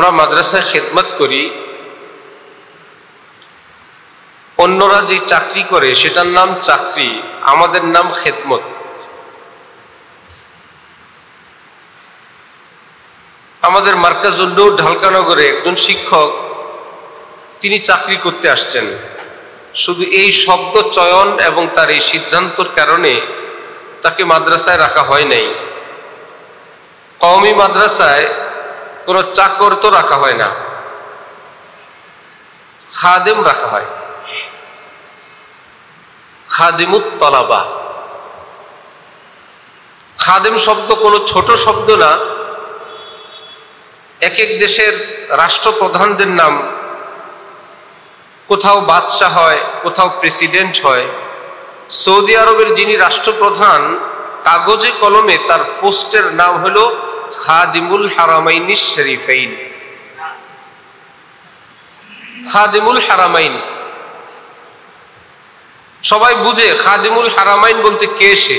আমরা মাদ্রাসায় খেদমত করি, অন্যরা যে চাকরি করে সেটার নাম চাকরি, আমাদের নাম খেদমত। আমাদের মার্কাজুন নূর ঢালকানগরে একজন শিক্ষক, তিনি চাকরি করতে আসছেন। শুধু এই শব্দ চয়ন এবং তার এই সিদ্ধান্তর কারণে তাকে মাদ্রাসায় রাখা হয় নাই। কওমি মাদ্রাসায় কোনো চাকর তো রাখা হয় না, খাদেম রাখা হয়, খাদিমুত তলাবা। খাদেম শব্দ কোনো ছোট শব্দ না। এক এক দেশের রাষ্ট্রপ্রধানদের নাম, কোথাও বাদশাহ হয়, কোথাও প্রেসিডেন্ট হয়। সৌদি আরবের যিনি রাষ্ট্রপ্রধান, কাগজে কলমে তার পোস্টের নাম হলো খাদিমুল হারামাইন শরীফাইন। খাদিমুল হারামাইন, সবাই বুঝে খাদিমুল হারামাইন বলতে কে সে।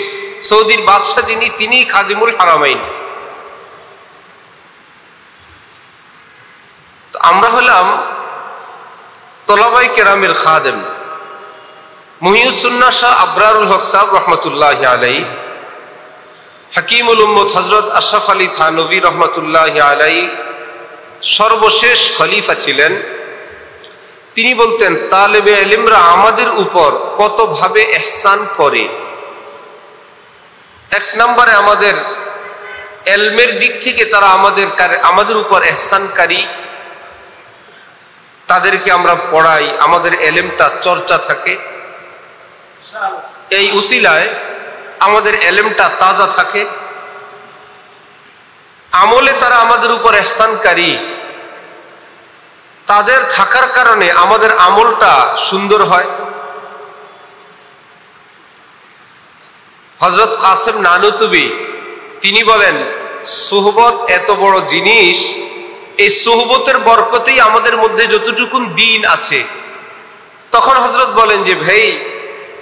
সৌদির বাদশাহ যিনি, তিনি খাদিমুল হারামাইন। আমরা হলাম তলাবাই কেরামের খাদেম। মুহিউসুন্নাহ শাহ আবরারুল হক সাহেব রহমতুল্লাহ আলাইহি, হাকিমুল উম্মত হযরত আশরাফ আলী থানভী রহমতুল্লাহ আলাইহি সর্বশেষ খলিফা ছিলেন। তিনি বলতেন, তালেবে ইলমরা আমাদের উপর কতভাবে ইহসান করে। এক নম্বরে আমাদের ইলমের দিক থেকে তারা আমাদের উপর ইহসানকারী। তাদেরকে আমরা পড়াই, আমাদের ইলমটা চর্চা থাকে, এই উসিলায় আমাদের ইলমটা তাজা থাকে। আমলে তারা আমাদের উপর ইহসানকারী, তাদের থাকার কারণে আমাদের আমলটা সুন্দর হয়। হযরত কাসেম নানুতুবি তিনি বলেন, সুহবত এত বড় জিনিস, এই সুহবতের বরকতেই আমাদের মধ্যে যতটুকুন দ্বীন আছে। তখন হযরত বলেন যে, ভাই,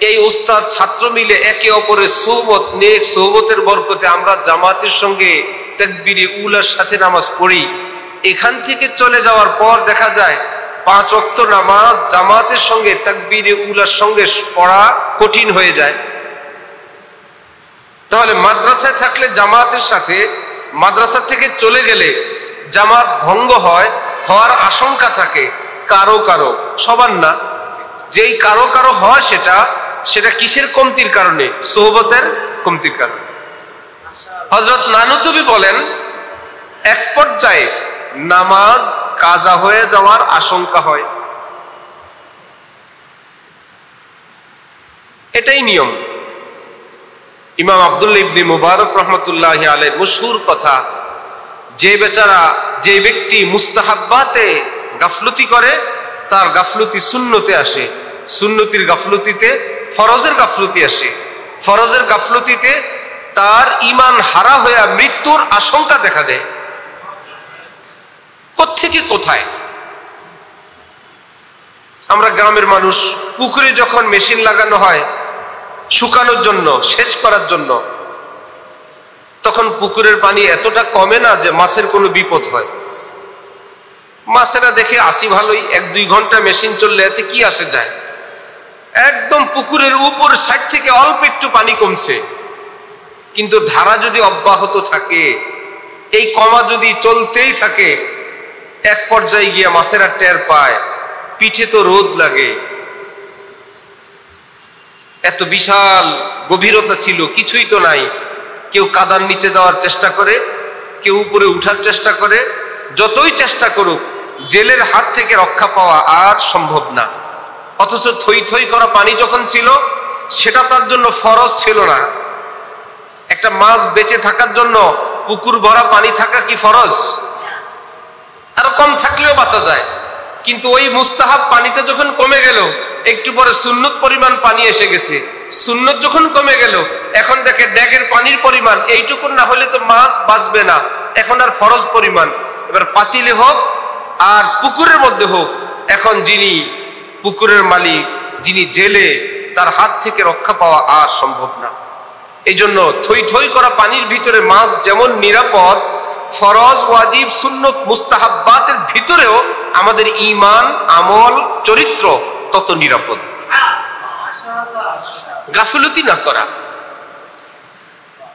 এই উস্তাদ ছাত্র মিলে একে অপরের সুহবত, নেক সুহবতের বরকতে আমরা জামাতের সঙ্গে তাকবীরে উলার সাথে নামাজ পড়ি। এখান থেকে চলে যাওয়ার পর দেখা যায় 5 ওয়াক্ত নামাজ জামাতের সঙ্গে তাকবীরে উলার সঙ্গে পড়া কঠিন হয়ে যায়। তাহলে মাদ্রাসায় থাকলে জামাতের সাথে, মাদ্রাসা থেকে চলে গেলে জামাত ভঙ্গ হওয়ার আশঙ্কা থাকে কারো কারো, সবার না। যেই কারো কারো হয় সেটা কিসের কমতির কারণে? সোহবতের কমতির কারণে। হযরত নানুতুবি বলেন, এক পর্যায়ে নামাজ কাজা হয়ে যাওয়ার আশঙ্কা হয়। এটাই নিয়ম। ইমাম আব্দুল্লাহ ইবনে মুবারক রহমতুল্লাহি আলাইহির মশহুর কথা, যে ব্যক্তি মুস্তাহাব্বাতে গাফলতি করে, তার গাফলতি সুন্নতে আসে, সুন্নতির গাফলতিতে ফরজের গাফলতি আসে, ফরজের গাফলতিতে তার ঈমান হারা হয়ে মৃত্যুর আশঙ্কা দেখা দেয়। কোত্থেকে কোথায়? আমরা গ্রামের মানুষ, পুকুরে যখন মেশিন লাগানো হয় শুকানোর জন্য, সেচ করার জন্য, তখন পুকুরের পানি এতটা কমে না যে মাছের কোনো বিপদ হয়। মাছেরা দেখে আসি ভালোই, 1-2 ঘন্টা মেশিন চললে এতে কি আসে যায়। একদম পুকুরের উপর সাইড থেকে অল্প একটু পানি কমছে, কিন্তু ধারা যদি অব্যাহত থাকে, এই কমা যদি চলতেই থাকে, এক পর্যায়ে গিয়ে মাছেরা টের পায় পিঠে তো রোদ লাগে। এত বিশাল গভীরতা ছিল, কিছুই তো নাই। কেউ কাদার নিচে যাওয়ার চেষ্টা করে, কেউ উপরে উঠার চেষ্টা করে, যতই চেষ্টা করুক জেলের হাত থেকে রক্ষা পাওয়া আর সম্ভব না। অথচ থই থই করা পানি যখন ছিল, সেটা তার জন্য ফরজ ছিল না। একটা মাছ বেঁচে থাকার জন্য পুকুর ভরা পানি থাকা কি ফরজ? আরো কম থাকলেও বাঁচা যায়, কিন্তু ওই মুস্তাহাব পানিটা যখন কমে গেল, একটু পরে সুন্নত পরিমাণ পানি এসে গেছে। সুন্নত যখন কমে গেল, এখন দেখে ড্যাগের পানির পরিমাণ এইটুকুন না হলে তো মাছ বাঁচবে না, এখন আর ফরজ পরিমাণ। এবার পাতিলে হোক আর পুকুরের মধ্যে হোক, এখন যিনি পুকুরের মালিক, যিনি জেলে, তার হাত থেকে রক্ষা পাওয়া আর সম্ভব না। এই জন্য থই থই করা পানির ভিতরে মাছ যেমন নিরাপদ, ফরজ, ওয়াজিব, সুন্নত, মুস্তাহাব্বাতের হলেও আমাদের ঈমান, আমল, চরিত্র তত নিরাপদ। গাফিলতি না করা।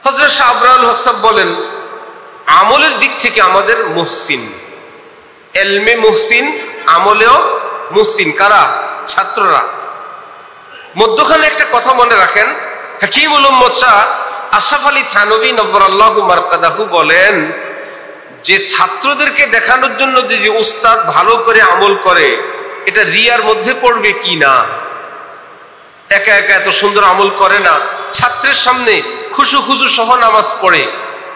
হযরত শাহ আবরারুল হক সাহেব বলেন, আমলের দিক থেকে আমাদের মুহসিন, এলমে মুহসিন, আমলেও মুহসিন। কারা? ছাত্ররা। মধ্যখানে একটা কথা মনে রাখেন, হাকিমুল উম্মত শাহ আশরাফ আলী থানভী নব্বরাল্লাহু মারকাদাহু বলেন যে ছাত্রদেরকে দেখানোর জন্য যে উস্তাদ ভালো করে আমল করে, এটা রিয়ার মধ্যে পড়বে কি না। একা একা এত সুন্দর আমল করে না, ছাত্রের সামনে খুশু খুশু সহ নামাজ পড়ে।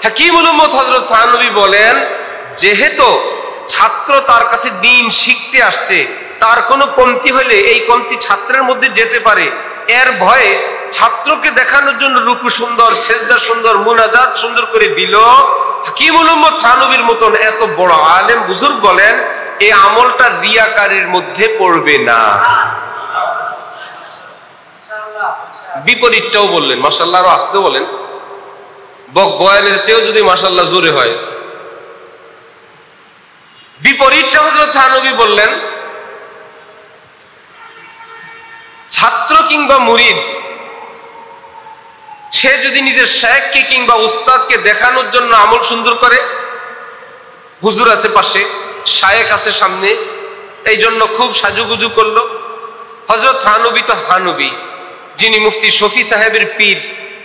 হাকিমুল উম্মত হযরত থানভী বলেন, যেহেতু ছাত্র তার কাছে দ্বীন শিখতে আসছে, তার কোনো কমতি হলে এই কমতি ছাত্রের মধ্যে যেতে পারে, এর ভয়ে ছাত্রকে দেখানোর জন্য রুকু সুন্দর, সেজদা সুন্দর, মুনাজাত সুন্দর করে দিল। হাকিমুল উম্মত থানভীর মতন এত বড় আলেম বুজুর্গ বলেন, এই আমলটা রিয়াকারীর মধ্যে পড়বে না। বিপরীতটাও বললেন, মাশাআল্লাহ আরো আসতে বলেন, বয়ানের চেয়েও যদি মাশাআল্লাহ জোরে হয়। বিপরীতটা হযরত থানভী বললেন, ছাত্র কিংবা মুরিদ সে যদি নিজের শেখকে কিংবা উস্তাদকে দেখানোর জন্য আমল সুন্দর করে, হুজুর আছে পাশে, শায়েখ আছে সামনে, এই জন্য খুব সাজুগুজু করলো। হযরত থানভী তো থানভী, যিনি মুফতি শফি সাহেবের পীর,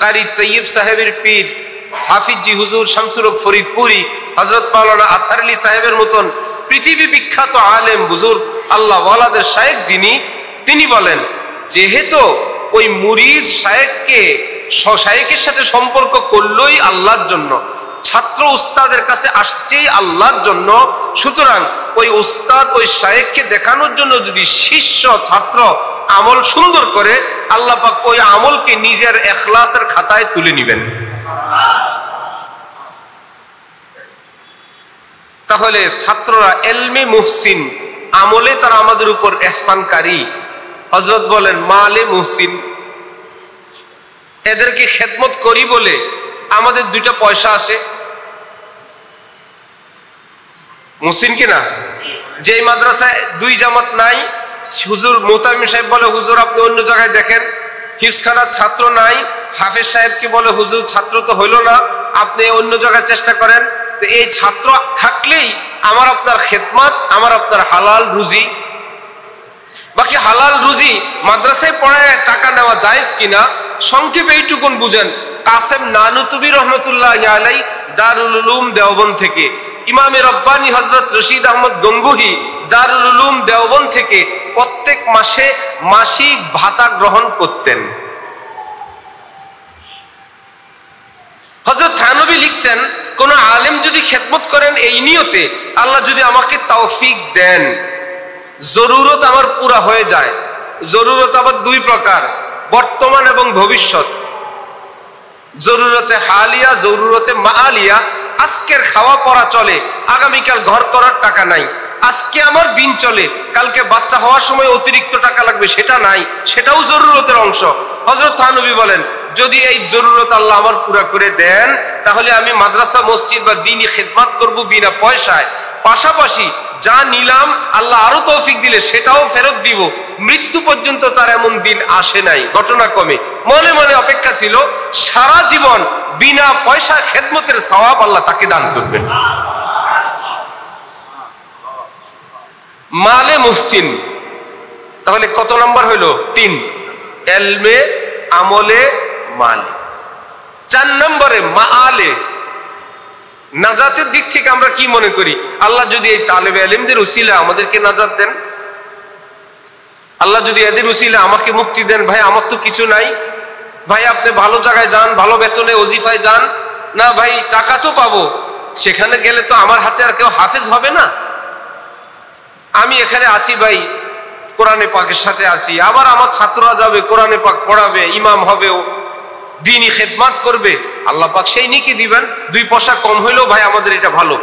কারি তৈয়ব সাহেবের পীর, হাফিজি হুজুর শামসুল হক ফরিদপুরি, হযরত মাওলানা আতহার আলী সাহেবের মতন পৃথিবী বিখ্যাত আলেম বুজুর্গ, আল্লাহ ওয়ালাদের শায়েখ যিনি, তিনি বলেন যেহেতু ওই মুরিদ শায়েখের সাথে সম্পর্ক করলোই আল্লাহর জন্য, ছাত্র উস্তাদের কাছে আসছেই আল্লাহর জন্য, সুতরাং ওই উস্তাদ ওই শায়েখকে দেখানোর জন্য যদি শিষ্য ছাত্র আমল সুন্দর করে, আল্লাহ পাক ওই আমলকে নিজের ইখলাসের খাতায় তুলে নেবেন। তাহলে ছাত্ররা এলমে মুহসিন, আমলে তারা আমাদের উপর ইহসানকারী। হযরত বলেন মালে মুহসিন, এদেরকে খেদমত করি বলে আমাদের দুইটা পয়সা আসে। মুহসিন কিনা? যে মাদ্রাসায় দুই জামাত নাই, হুজুর মোহতামিম সাহেব বলে হুজুর আপনি অন্য জায়গায় দেখেন, হিফজখানার ছাত্র নাই, হাফেজ সাহেবকে বলে হুজুর ছাত্র তো হইল না, আপনি অন্য জায়গায় চেষ্টা করেন। তো এই ছাত্র থাকলেই আমার আপনার খেদমত, আমার আপনার হালাল রুজি। বাকি হালাল রুজি মাদ্রাসায় পড়ায় টাকা নেওয়া জায়েজ কিনা, সংক্ষেপে এইটুকুন বুঝেন। কাসেম নানুতুবি রহমতুল্লাহ আলাই দারুল উলুম দেওবন্দ থেকে, ইমামে রব্বানি হযরত রশিদ আহমদ গঙ্গুহি দারুল উলুম দেওবন্দ থেকে প্রত্যেক মাসে মাসিক ভাতা গ্রহণ করতেন। হযরত থানভী লিখছেন, কোন আলেম যদি খেদমত করেন এই নিয়তে, আল্লাহ যদি আমাকে তৌফিক দেন, জরুরত আমার পুরা হয়ে যায়। জরুরত আবার দুই প্রকার, বর্তমান এবং ভবিষ্যৎ। জরুরতে হালিয়া, জরুরতে মাআলিয়া। আজকের খাওয়া পড়া চলে, আগামীকাল ঘর করার টাকা নাই। আজকে আমার দিন চলে, কালকে বাচ্চা হওয়ার সময় অতিরিক্ত টাকা লাগবে, সেটা নাই, সেটাও জরুরতের অংশ। হযরত থানভী বলেন, যদি এই জরুরত আল্লাহ আমার পুরা করে দেন, তাহলে আমি মাদ্রাসা মসজিদ বা দ্বীনি খেদমত করব বিনা পয়সায়। পাশাপাশি যা নিলাম আল্লাহ আরো তৌফিক দিলে সেটাও ফেরত দিব। মৃত্যু পর্যন্ত তার এমন দিন আসে নাই, ঘটনা কমে। মনে মনে অপেক্ষা ছিল সারা জীবন বিনা পয়সা খেদমতের সওয়াব আল্লাহ তাকে দান করবেন। মালে মুহসিন, তাহলে কত নাম্বার হইল? 3। এলমে, আমলে, মালে। 4 নম্বরে মাআলে। নাজাতের দিক থেকে আমরা কি মনে করি? আল্লাহ যদি এই তালেবে ইলমদের উসিলা আমাদেরকে নাজাত দেন, আল্লাহ যদি এদের উসিলা আমাকে মুক্তি দেন, ভাই আমার তো কিছু নাই, ভাই আপনি ভালো জায়গায় যান, ভালো বেতনে ওজিফায় যান, না ভাই টাকা তো পাবো, সেখানে গেলে তো আমার হাতে আর কেউ হাফেজ হবে না, আমি এখানে আসি ভাই কোরআনে পাকের সাথে আসি, আবার আমার ছাত্ররা যাবে কোরআনে পাক পড়াবে, ইমাম হবে, দ্বীনি খেদমত করবে, আল্লাহ পাক সেই নেকি দিবেন। 2 পয়সা কম হইলেও ভাই আমাদের এটা ভালো।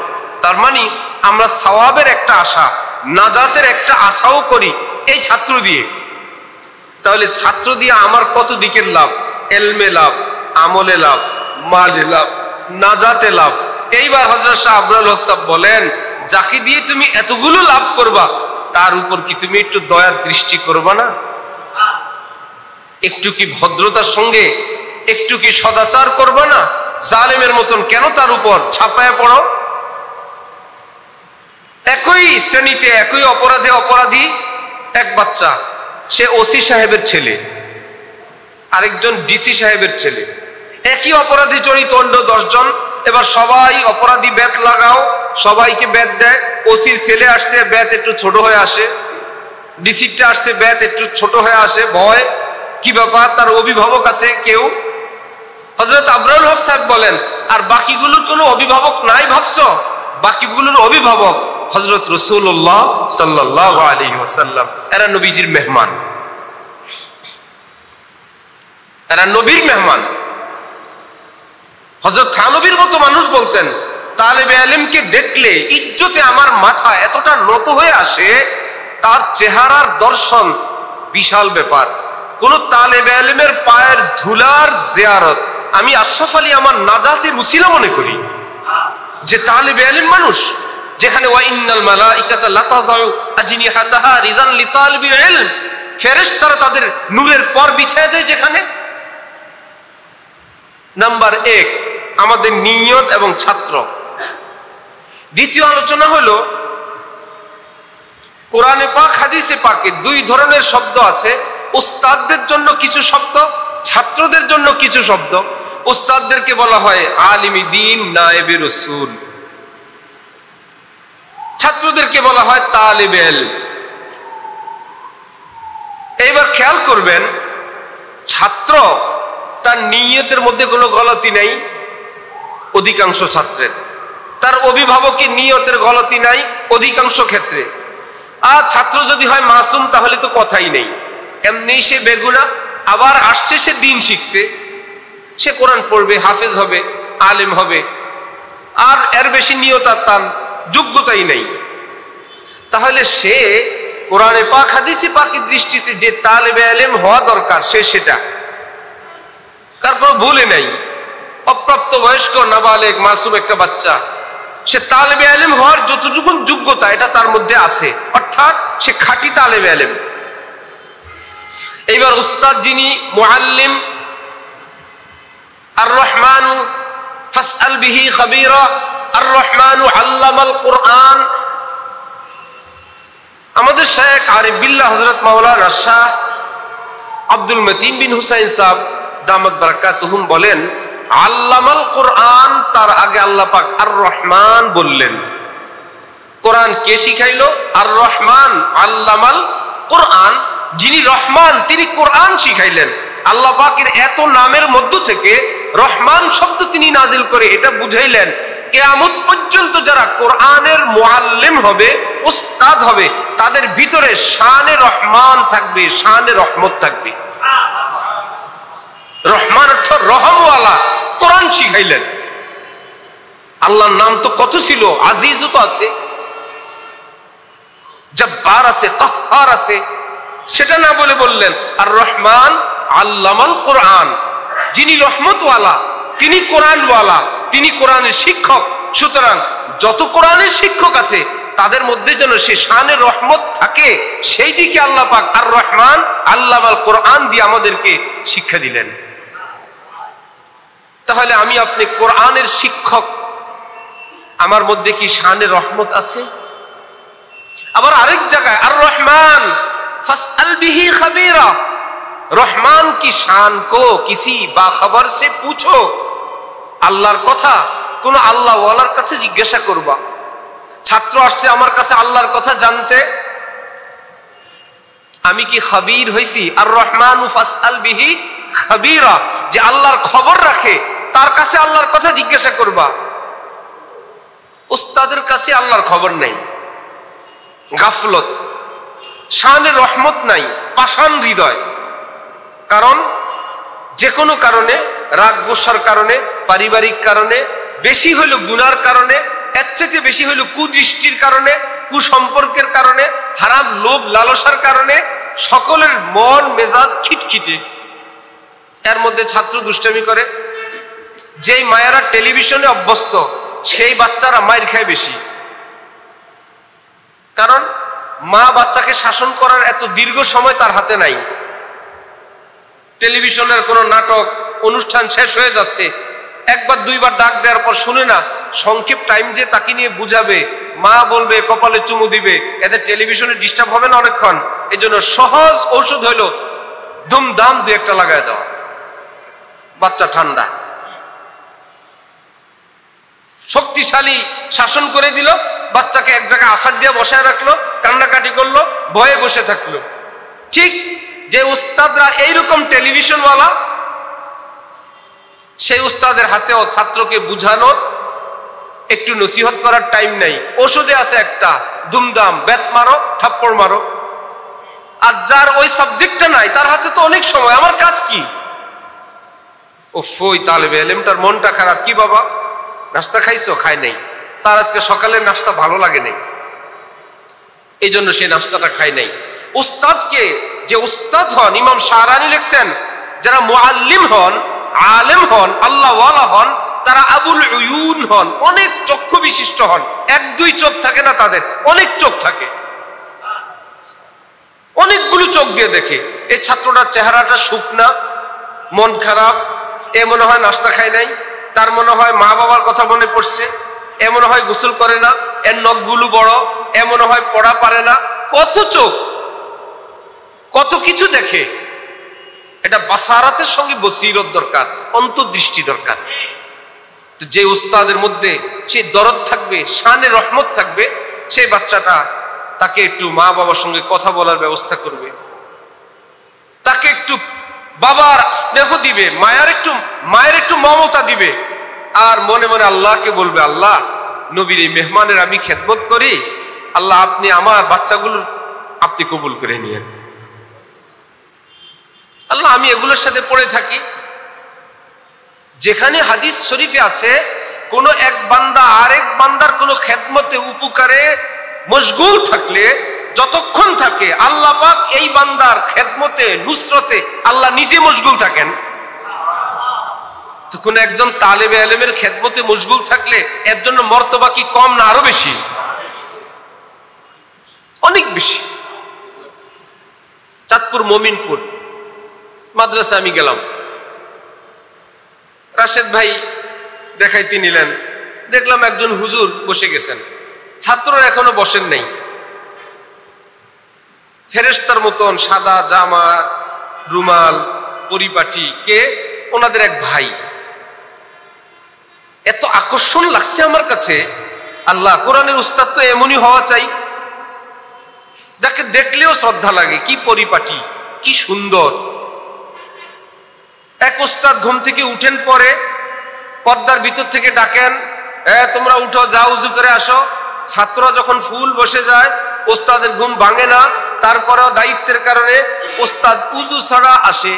তার মানে আমরা সওয়াবের একটা আশা, নাজাতের একটা আশাও করি এই ছাত্র দিয়ে। তাহলে ছাত্র দিয়ে আমার কত দিকের লাভ? এলমে লাভ, আমলে লাভ, মালে লাভ, নাজাতে লাভ। এইবার হযরত শাহ আবরারুল হক সাহেব বলেন, যাকে দিয়ে তুমি এতগুলো লাভ করবা তার উপর কি তুমি একটু দয়ার দৃষ্টি করবা না? একটু কি ভদ্রতার সঙ্গে, একটু কি সদাচার করবা না? জালেমের মতন কেন তার উপর ছাপায় পড়ো? একই শ্রেণীতে একই অপরাধে অপরাধী এক বাচ্চা, সে ওসি সাহেবের ছেলে, আরেকজন ডিসি সাহেবের ছেলে, একই অপরাধী জড়িত অন্য 10 জন। এবার সবাই অপরাধী ব্যাত লাগাও, সবাইকে ব্যাত দেয়। ওসির ছেলে আসছে, ব্যাত একটু ছোট হয়ে আসে, ডিসিটা আসছে, ব্যাত একটু ছোট হয়ে আসে। ভয়, কি ব্যাপার? তার অভিভাবক আছে কেউ? হযরত আবরারুল হক সাহেব বলেন, আর বাকিগুলোর কোনো অভিভাবক নাই ভাবছো? বাকিগুলোর অভিভাবক হযরত রাসূলুল্লাহ সাল্লাল্লাহু আলাইহি ওয়াসাল্লাম। এরা নবীজির মেহমান, এরা নবীর মেহমান। হযরত থানবীর মতো মানুষ বলতেন, তালেবে ইলমকে দেখলে ইজ্জতে আমার মাথা এতটা নত হয়ে আসে, তার চেহারার দর্শন বিশাল ব্যাপার। কোন তালেবে ইলমের পায়ের ধুলার জিয়ারত আমি আশরাফ আলী আমার নাজাতের উসিলা মনে করি। যে তালেবে ইলম মানুষ, যেখানে ওয়া ইন্নাল মালাইকাতা লাতাযাউ আজনিহাতাহা রিজান লিতালিবিল ইলম, ফেরেশতারা তাদের নূরের পর বিছিয়ে দেয় যেখানে। নাম্বার 1 আমাদের নিয়ত এবং ছাত্র। দ্বিতীয় আলোচনা হলো কোরআনে পাক হাদিসে পাকে 2 ধরনের শব্দ আছে। উস্তাদদের জন্য কিছু শব্দ, ছাত্রদের জন্য কিছু শব্দ। উস্তাদদেরকে বলা হয় আলিমি দ্বীন, নায়েবে রাসূল। ছাত্রদেরকে বলা হয় তালিবে ইলম। এইবার খেয়াল করবেন, ছাত্র তার নিয়তের মধ্যে কোনো গলতি নাই অধিকাংশ ছাত্রের, তার অভিভাবকের নিয়তের গলতি নাই অধিকাংশ ক্ষেত্রে। আর ছাত্র যদি হয় মাসুম তাহলে তো কথাই নেই, এমনি সে বেগুনা। আবার আসছে সে দিন শিখতে, সে কোরআন পড়বে, হাফেজ হবে, আলেম হবে, আর এর বেশি নিয়ত আর তার যোগ্যতাই নেই। তাহলে সে কোরআনে পাক হাদিসে পাকের দৃষ্টিতে যে তালেবে ইলম হওয়া দরকার সে সেটা, তার কোনো ভুলে নাই। অপ্রাপ্ত বয়স্ক নাবালেগ মাসুম একটা বাচ্চা, সে তালেবে ইলম হওয়ার যতটুকু যোগ্যতা এটা তার মধ্যে আছে, অর্থাৎ সে খাঁটি তালেবে ইলম। এইবার উস্তাদ যিনি মুআল্লিম, আর রহমানু ফাসআল বিহি খাবীরা, আর রহমানু আল্লামাল কুরআন। আমাদের শেখ আরিফ বিল্লাহ হযরত মাওলানা শাহ আব্দুল মতিন বিন হুসাইন সাহেব দামাত বারাকাতুহুম বলেন, আল্লামাল কুরআন, তার আগে আল্লাহ পাক আর রহমান বললেন। কোরআন কে শিখাইলো? আর রহমান। আল্লামাল কুরআন, যিনি রহমান তিনি কোরআন শিখাইলেন। আল্লাহ পাকের এত নামের মধ্য থেকে রহমান শব্দ তিনি নাজিল করে এটা বুঝাইলেন কিয়ামত পর্যন্ত যারা কোরআনের মুআল্লিম হবে, উস্তাদ হবে, তাদের ভিতরে শানে রহমান থাকবে, শানে রহমত থাকবে। রহমান অর্থ রহমওয়ালা, কোরআন শিখাইলেন। আল্লাহর নাম তো কত ছিল, আজিজও তো আছে, জব্বার আছে, কাহ্হার আছে, সেটা না বলে বললেন আর রহমান আল্লামাল কোরআন, যিনি রহমতওয়ালা তিনি কোরআনওয়ালা, তিনি কোরআনের শিক্ষক। সুতরাং যত কোরআনের শিক্ষক আছে তাদের মধ্যে যেন সে শানে রহমত থাকে, সেই দিকে আল্লাহ পাক আর রহমান আল্লামাল কোরআন দিয়ে আমাদেরকে শিক্ষা দিলেন। তাহলে আমি আপনি কোরআনের শিক্ষক, আমার মধ্যে কি শানে রহমত আছে? আবার আরেক জায়গায় আর রহমান ফাসআল বিহি খাবীরা, রহমান কি শান কো কিসি বাখবর সে পুছো। আল্লাহর কথা কোন আল্লাহ ওয়ালার কাছে জিজ্ঞাসা করবা। ছাত্র আসছে আমার কাছে আল্লাহর কথা জানতে, আমি কি খাবীর হইছি? আর রহমান ফাসআল বিহি খাবীরা, যে আল্লাহর খবর রাখে তার কাছে আল্লাহর কথা জিজ্ঞাসা করবা। উস্তাদের কাছে আল্লাহর খবর নেই, গাফলত, শানে রহমত নাই, পাষাণ হৃদয়। কারণ যে কোনো কারণে, রাগ গোসার কারণে, পারিবারিক কারণে, বেশি হইল গুনার কারণে, এর চাইতে বেশি হইল কুদৃষ্টির কারণে, কুসম্পর্কের কারণে, হারাম লোভ লালসার কারণে সকলের মন মেজাজ খিটখিটে। এর মধ্যে ছাত্র দুষ্টামি করে। যেই মায়েরা টেলিভিশনে অভ্যস্ত সেই বাচ্চারা মায়ের খায় বেশি। কারণ মা বাচ্চাকে শাসন করার এত দীর্ঘ সময় তার হাতে নাই। টেলিভিশনের কোনো নাটক অনুষ্ঠান শেষ হয়ে যাচ্ছে, একবার দুইবার ডাক দেওয়ার পর শুনে না, সংক্ষেপ টাইম যে তাকে নিয়ে বুঝাবে, মা বলবে, কপালে চুমু দিবে, এতে টেলিভিশনে ডিস্টার্ব হবে না অনেকক্ষণ। এই জন্য সহজ ঔষধ হইল ধুমধাম দু একটা লাগায় দেওয়া, বাচ্চা ঠান্ডা। শক্তিশালী শাসন করে দিল, বাচ্চাকে এক জায়গায় আছাড় দিয়ে বসায় রাখলো, কান্নাকাটি করলো, ভয়ে বসে থাকলো। ঠিক যে উস্তাদরা এইরকম টেলিভিশনওয়ালা, সেই উস্তাদের হাতেও ছাত্রকে বুঝানোর, একটু নসিহত করার টাইম নাই। ওষুধে আছে একটা, দুমদাম বেত মারো, থাপ্পড় মারো। আর যার ওই সাবজেক্টটা নাই, তার হাতে তো অনেক সময়, আমার কাজ কি? ও ফই তালেবে এলেমটার মনটা খারাপ, কি বাবা নাস্তা খাইছো? খায় নাই, তার আজকে সকালের নাস্তা ভালো লাগে নাই, এই জন্য সে নাস্তাটা খায় নাই। উস্তাদকে, যে উস্তাদ হন, ইমাম শাহরানি লিখছেন, যারা মুআল্লিম হন, আলেম হন, আল্লাহওয়ালা হন, তারা আবুল উয়ুন হন, অনেক চক্ষু বিশিষ্ট হন। এক দুই চোখ থাকে না তাদের, অনেক চোখ থাকে, অনেকগুলো চোখ দিয়ে দেখে। এই ছাত্রটার চেহারাটা শুকনা, মন খারাপ, এ মনে হয় নাস্তা খায় নাই, তার মনে হয় মা বাবার কথা মনে পড়ছে, এ মনে হয় গোসল করে না, এর নখগুলো বড়, এ মনে হয় পড়া পারে না। কত চোখ, কত কিছু দেখে। এটা বাসারাতের সঙ্গে বসিরত দরকার, অন্তর্দৃষ্টি দরকার। যে উস্তাদের মধ্যে সেই দরদ থাকবে, শানে রহমত থাকবে, সেই বাচ্চাটা তাকে একটু মা বাবার সঙ্গে কথা বলার ব্যবস্থা করবে, তাকে একটু বাবার স্নেহ দিবে, মায়ের একটু মমতা দিবে। আর মনে মনে আল্লাহকে বলবে, আল্লাহ নবীর এই মেহমানের আমি খেদমত করি, আল্লাহ আপনি আমার বাচ্চাগুলো আপনি কবুল করে নিয়েন। আল্লাহ আমি এগুলোর সাথে পড়ে থাকি। যেখানে হাদিস শরীফে আছে, কোন এক বান্দা আরেক বান্দার কোন খেদমতে উপকারে মশগুল থাকলে, যতক্ষণ থাকে আল্লাহ পাক এই বান্দার খেদমতে নুসরতে আল্লাহ নিজে মশগুল থাকেন। তো কোন একজন তালেবে ইলমের খেদমতে মশগুল থাকলে এর জন্য মর্তবা কি কম না আরো বেশি? অনেক বেশি। চাঁদপুর মমিনপুর মাদ্রাসা আমি গেলাম, রাশেদ ভাই দেখাইতে নিলেন, দেখলাম একজন হুজুর বসে গেছেন, ছাত্ররা এখনো বসেন নাই। ফেরেশতার মতন সাদা জামা, রুমাল, পরিপাটি, কে? ওনাদের এক ভাই। এত আকর্ষণ লাগছে আমার কাছে, আল্লাহ কোরআনের উস্তাদ তো এমনই হওয়া চাই, যাকে দেখলেও শ্রদ্ধা লাগে, কি পরিপাটি, কি সুন্দর। এক উস্তাদ ঘুম থেকে উঠেন পরে পর্দার ভিতর থেকে ডাকেন, তোমরা উঠো, যাও উজু করে আসো। ছাত্ররা যখন ফুল বসে যায়, ওস্তাদের ঘুম ভাঙে না, তারপরেও দায়িত্বের কারণে ওস্তাদ উজু ছাড়া আসে।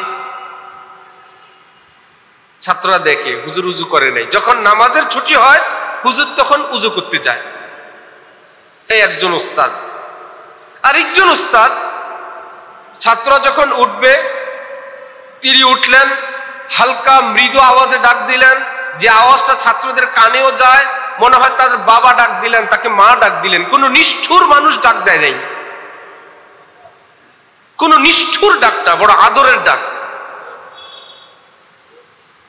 ছাত্ররা দেখে হুজুর উজু করে নাই। যখন নামাজের ছুটি হয়, হুজুর তখন উজু করতে যায়। এই একজন ওস্তাদ। আরেকজন ওস্তাদ, ছাত্ররা যখন উঠবে, তিনি উঠলেন, হালকা মৃদু আওয়াজে ডাক দিলেন, যে আওয়াজটা ছাত্রদের কানেও যায়, মনে হয় তাদের বাবা ডাক দিলেন, তাকে মা ডাক দিলেন। কোন নিষ্ঠুর মানুষ ডাক দেয় নাই, কোন নিষ্ঠুর ডাকটা বড় আদরের ডাক।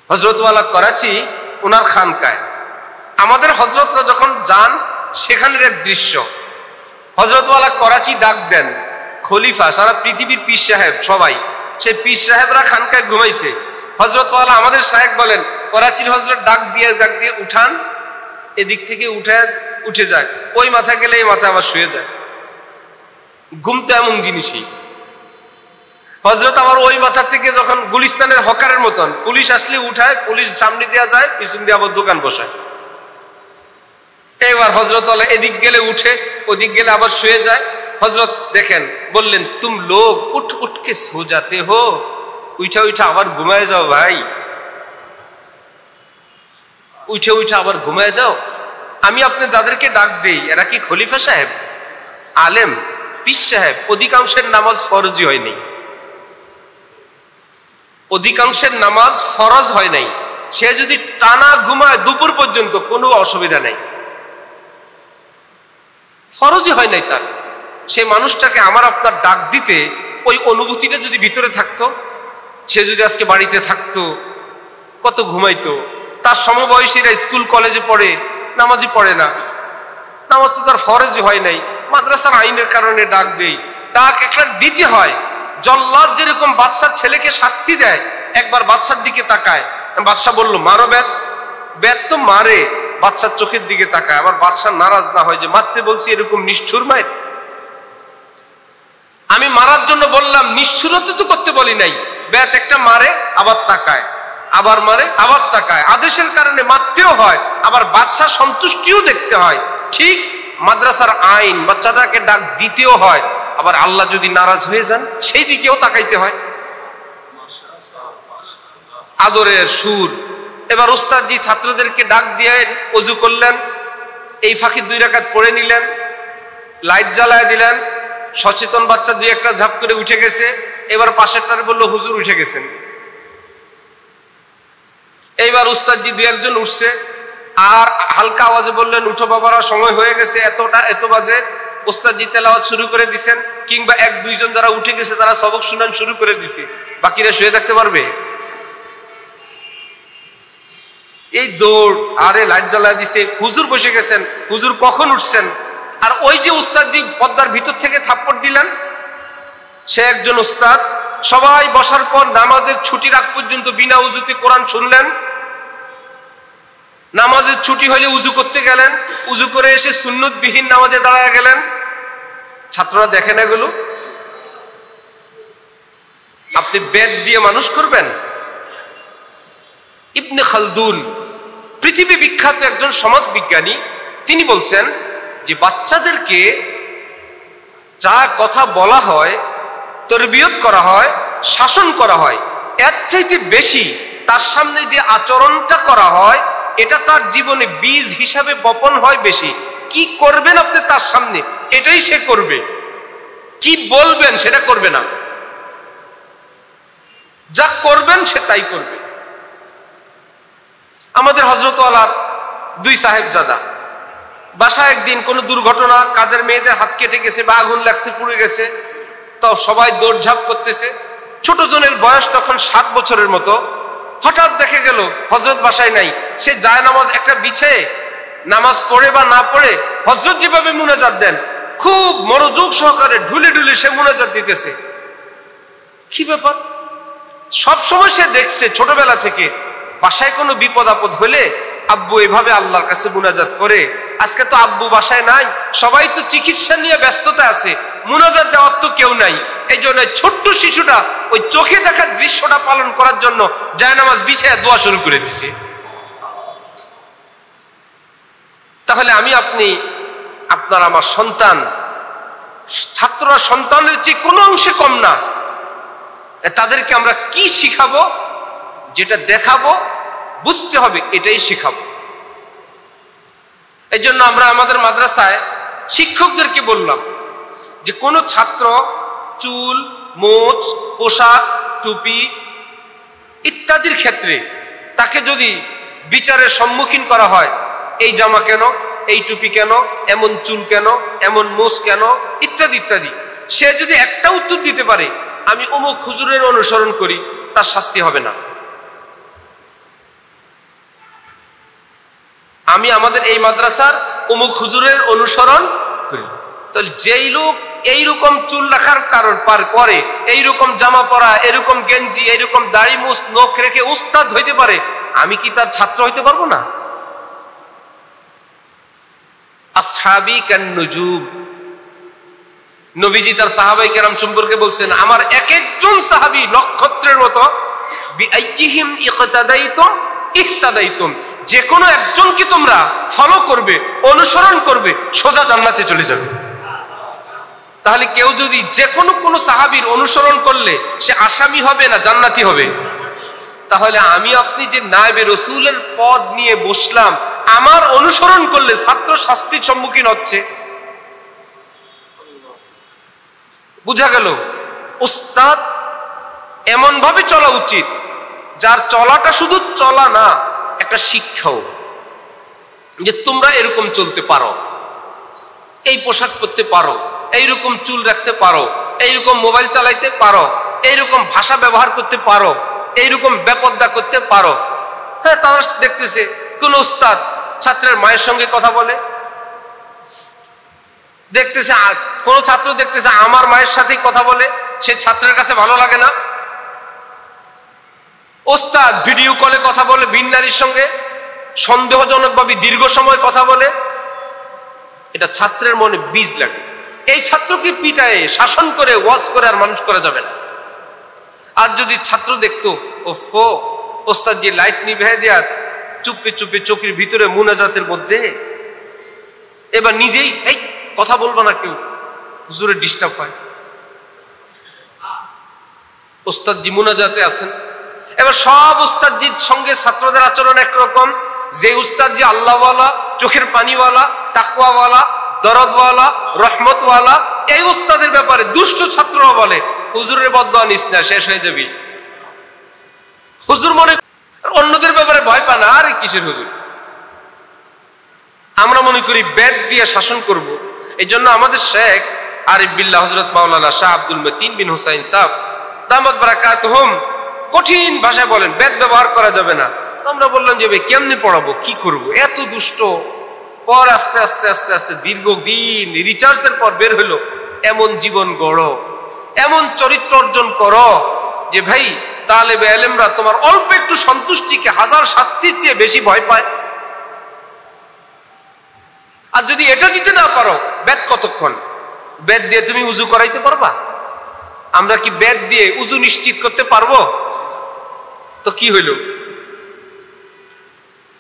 হযরতওয়ালা করাচি ওনার খানকায়, আমাদের হযরতরা যখন যান সেখানের এক দৃশ্য। হযরতওয়ালা করাচি ডাক দেন, খলিফা, সারা পৃথিবীর পীর সাহেব সবাই, সেই পীর সাহেবরা খানকায় ঘুমাইছে। হযরতওয়ালা আমাদের সাহেব বলেন, করাচির হযরত ডাক দিয়ে উঠান, এদিক থেকে উঠে যায়, ওই মাথা গেলে এই মাথা আবার শুয়ে যায়। ঘুম তো এমন জিনিসই। হযরত আবার ওই মাথা থেকে যখন গুলিস্তানের হকারের মতন, পুলিশ আসলে উঠায়, পুলিশ সামনে দেওয়া যায়, পিছন দিয়ে আবার দোকান বসায়। এবার হযরত এদিক গেলে উঠে, ওদিক গেলে আবার শুয়ে যায়। হযরত দেখেন, বললেন, তুম লোক উঠ উঠকে সো যাতে হো, উঠা উঠা আবার ঘুমায় যাও ভাই, উঠে উঠে আবার ঘুমায় যাও। আমি আপনি যাদেরকে ডাক দেই, এরা কি খলিফা সাহেব, আলেম, পীর সাহেব? অধিকাংশের নামাজ ফরজি হয় নাই, অধিকাংশের নামাজ ফরজ হয় নাই। সে যদি টানা ঘুমায় দুপুর পর্যন্ত, কোনো অসুবিধা নাই, ফরজই হয় নাই তার। সেই মানুষটাকে আমার আপনার ডাক দিতে ওই অনুভূতিটা যদি ভিতরে থাকতো, সে যদি আজকে বাড়িতে থাকতো, কত ঘুমাইতো। তার সমবয়সীরা স্কুল কলেজে পড়ে, নামাজই পড়ে না, নামাজ তো তার ফরজই হয় নাই, মাদ্রাসার আইনের কারণে ডাক দেই। ডাক একটা দিতে হয়। জল্লাদ যেরকম বাদশার ছেলেকে শাস্তি দেয়, একবার বাদশার দিকে তাকায়, বাদশাহ বলল মারো বেত, বেত তো মারে, বাদশার চোখের দিকে তাকায়, আবার বাদশাহ নারাজ না হয় যে মারতে বলছি, এরকম নিষ্ঠুর মায়ের। আমি মারার জন্য বললাম, নিষ্ঠুরতা তো করতে বলি নাই। বেত একটা মারে, আবার তাকায়, আবার মারে, আবার তাকায়। আদেশের কারণে মারতেও হয়, আবার বাদশার সন্তুষ্টিও দেখতে হয়। ঠিক মাদ্রাসার আইন, বাচ্চাটাকে ডাক দিতেও হয়, আবার আল্লাহ যদি নারাজ হয়ে যান সেই দিকেও তাকাইতে হয়। আদরের সুর। এবার ওস্তাদজি ছাত্রদেরকে ডাক দিয়ে ওযু করলেন, এই ফাঁকি 2 রাকাত পড়ে নিলেন, লাইট জ্বালায় দিলেন। সচেতন বাচ্চা 2-1টা ঝাপ করে উঠে গেছে। এবার পাশেরটার বললো হুজুর উঠে গেছেন। এইবার ওস্তাদজি 2-1জন উঠছে, আর হালকা আওয়াজে বললেন উঠো বাবারা, সময় হয়ে গেছে, এত বাজে। ওস্তাদজি তেলাওয়াত শুরু করে দিছেন, কিংবা 1-2 জন যারা উঠে গেছে তারা সবক শুনান শুরু করে দিছে। বাকিরা শুয়ে থাকতে পারবে? এই দৌড়, আরে লাইট জ্বালায় দিছে, হুজুর বসে গেছেন, হুজুর কখন উঠছেন? আর ওই যে উস্তাদজি পর্দার ভিতর থেকে থাপ্পড় দিলেন, সে একজন উস্তাদ। সবাই বসার পর নামাজের ছুটির আগ পর্যন্ত বিনা উজুতে কোরআন শুনলেন। নামাজের ছুটি হলে উজু করতে গেলেন, উজু করে এসে সুন্নতবিহীন নামাজে দাঁড়ায় গেলেন। ছাত্ররা দেখেন এগুলো। আপনি বেদ দিয়ে মানুষ করবেন? ইবনে খালদুন পৃথিবী বিখ্যাত একজন সমাজ বিজ্ঞানী, তিনি বলছেন যে বাচ্চাদেরকে যা কথা বলা হয়, তরবিয়ত করা হয়, শাসন করা হয়, এর চাইতে বেশি তার সামনে যে আচরণটা করা হয়, এটা তার জীবনে বীজ হিসাবে বপন হয় বেশি। কি করবেন আপনি তার সামনে, এটাই সে করবে। কি বলবেন সেটা করবে না, যা করবেন সে তাই করবে। আমাদের হযরত ওয়ালার 2 সাহেবজাদা বাসায় একদিন কোনো দুর্ঘটনা, কাজের মেয়েদের হাত কেটে গেছে বা আগুন লাগছে, পুড়ে গেছে, তো সবাই দৌড়ঝাঁপ করতেছে। ছোট জনের বয়স তখন 7 বছরের মতো। হঠাৎ দেখে গেল হযরত বাসায় নাই। সে জায়নামাজ একটা বিছে, নামাজ পড়ে বা না পড়ে হযরত যেভাবে মুনাজাত দেন, খুব মনোযোগ সহকারে ঢুলে ঢুলে সে মুনাজাত দিতেছে। কি ব্যাপার? সব সময় সে দেখছে ছোটবেলা থেকে বাসায় কোনো বিপদ আপদ হলে আব্বু এভাবে আল্লাহর কাছে মুনাজাত করে। আজকে তো আব্বু বাসায় নাই, সবাই তো চিকিৎসা নিয়ে ব্যস্ততা আছে, মুনাজাত দেওয়ার তো কেউ নাই। এই জন্য ছোট্ট শিশুটা ওই চোখে দেখার দৃশ্যটা পালন করার জন্য জায়নামাজ বিছায়া দোয়া শুরু করে দিছে। তাহলে আমি আপনি, আপনার আমার সন্তান, ছাত্ররা সন্তানের চেয়ে কোনো অংশে কম না। তাদেরকে আমরা কি শিখাবো? যেটা দেখাবো, বুঝতে হবে, এটাই শিখাবো। এই জন্য আমরা আমাদের মাদ্রাসায় শিক্ষকদেরকে বললাম যে কোনো ছাত্র চুল, মোচ, পোশাক, টুপি ইত্যাদির ক্ষেত্রে তাকে যদি বিচারের সম্মুখীন করা হয়, এই জামা কেন, এই টুপি কেন, এমন চুল কেন, এমন মোচ কেন, ইত্যাদি ইত্যাদি, সে যদি একটা উত্তর দিতে পারে আমি অমুক হুজুরের অনুসরণ করি, তার শাস্তি হবে না। আমি আমাদের এই মাদ্রাসার অমুক হুজুরের অনুসরণ করি। তাহলে যেই লোক এইরকম চুল রাখার কারণ পরে, এইরকম জামা পরা, এরকম গেঞ্জি, এইরকম দাড়ি মুছ নখ রেখে উস্তাদ হইতে পারে, আমি কি তার ছাত্র হইতে পারবো না? আসহাবি কান নুজুম, নবীজি তার সাহাবায়ে কেরাম সম্পর্কে বলছেন, আমার এক একজন সাহাবী নক্ষত্রের মতো। বিআইয়িহিম ইকতাদাইতুম ইহতাদাইতুম, যে কোনো একজনকে তোমরা ফলো করবে, অনুসরণ করবে, সোজা জান্নাতে চলে যাবে। তাহলে কেউ যদি যে কোনো সাহাবীর অনুসরণ করলে সে আসামি হবে না জান্নাতি হবে? তাহলে আমি আপনি যে নায়েবে রাসূলের পদ নিয়ে বসলাম, আমার অনুসরণ করলে ছাত্র শাস্তির সম্মুখীন হচ্ছে। বুঝা গেল? উস্তাদ এমন ভাবে চলা উচিত যার চলাটা শুধু চলা না, একটা শিক্ষাও, যে তোমরা এরকম চলতে পারো, এই পোশাক পরতে পারো, এইরকম চুল রাখতে পারো, এইরকম মোবাইল চালাইতে পারো, এইরকম ভাষা ব্যবহার করতে পারো, এইরকম বেপর্দা করতে পারো। হ্যাঁ, তারা দেখতেছে কোন উস্তাদ ছাত্রের মায়ের সঙ্গে কথা বলে, দেখতেছে কোন ছাত্র দেখতেছে আমার মায়ের সাথেই কথা বলে, সে ছাত্রের কাছে ভালো লাগে না। ওস্তাদ ভিডিও কলে কথা বলে ভিন নারীর সঙ্গে, সন্দেহজনকভাবে দীর্ঘ সময় কথা বলে, এটা ছাত্রের মনে বীজ লাগে। এই ছাত্রকে পিটায়ে শাসন করে ওয়াজ করে আর মানুষ করা যাবে না। আর যদি ছাত্র দেখতো ওফো ওস্তাদ যে লাইট নিভে দেয়া চুপে চুপে চোখের ভিতরে মুনাজাতের মধ্যে, এবার নিজেই এই কথা বলবো না, কেউ হুজুরের ডিস্টার্ব হয়, ওস্তাদজি মুনাজাতে আছেন। এবার সব উস্তাদজির সঙ্গে ছাত্রদের আচরণ একরকম। যে উস্তাদজি আল্লাহওয়ালা, চোখের পানিওয়ালা, তাকওয়াওয়ালা, দরদওয়ালা, রহমতওয়ালা, এই উস্তাদের ব্যাপারে দুষ্ট ছাত্ররা বলে হুজুরের বদদোয়া নিস না, শেষ হয়ে যাবি। হুজুর মনে অন্যদের ব্যাপারে ভয় পায় না, আরে কিসের হুজুর। আমরা মনে করি বেদ দিয়ে শাসন করব। এই জন্য আমাদের শেখ আরিফ বিল্লাহ হযরত মাওলানা শাহ আব্দুল মতিন বিন হুসাইন সাহেব দামাত বারাকাতুহুম কঠিন ভাষায় বলেন বেদ ব্যবহার করা যাবে না। আমরা বললাম যে ভাই কেমনে পড়াবো, কি করব, এত দুষ্ট। পর আস্তে আস্তে আস্তে আস্তে দীর্ঘদিন রিচার্জের পর বের হলো, এমন জীবন গড়ো, এমন চরিত্র অর্জন করো যে ভাই তালেবে ইলমরা তোমার অল্প একটু সন্তুষ্টিকে হাজার শাস্তির চেয়ে বেশি ভয় পায়। আর যদি এটা দিতে না পারো, বেদ কতক্ষণ? বেদ দিয়ে তুমি উজু করাইতে পারবা? আমরা কি বেদ দিয়ে উজু নিশ্চিত করতে পারবো? তো কি হইল?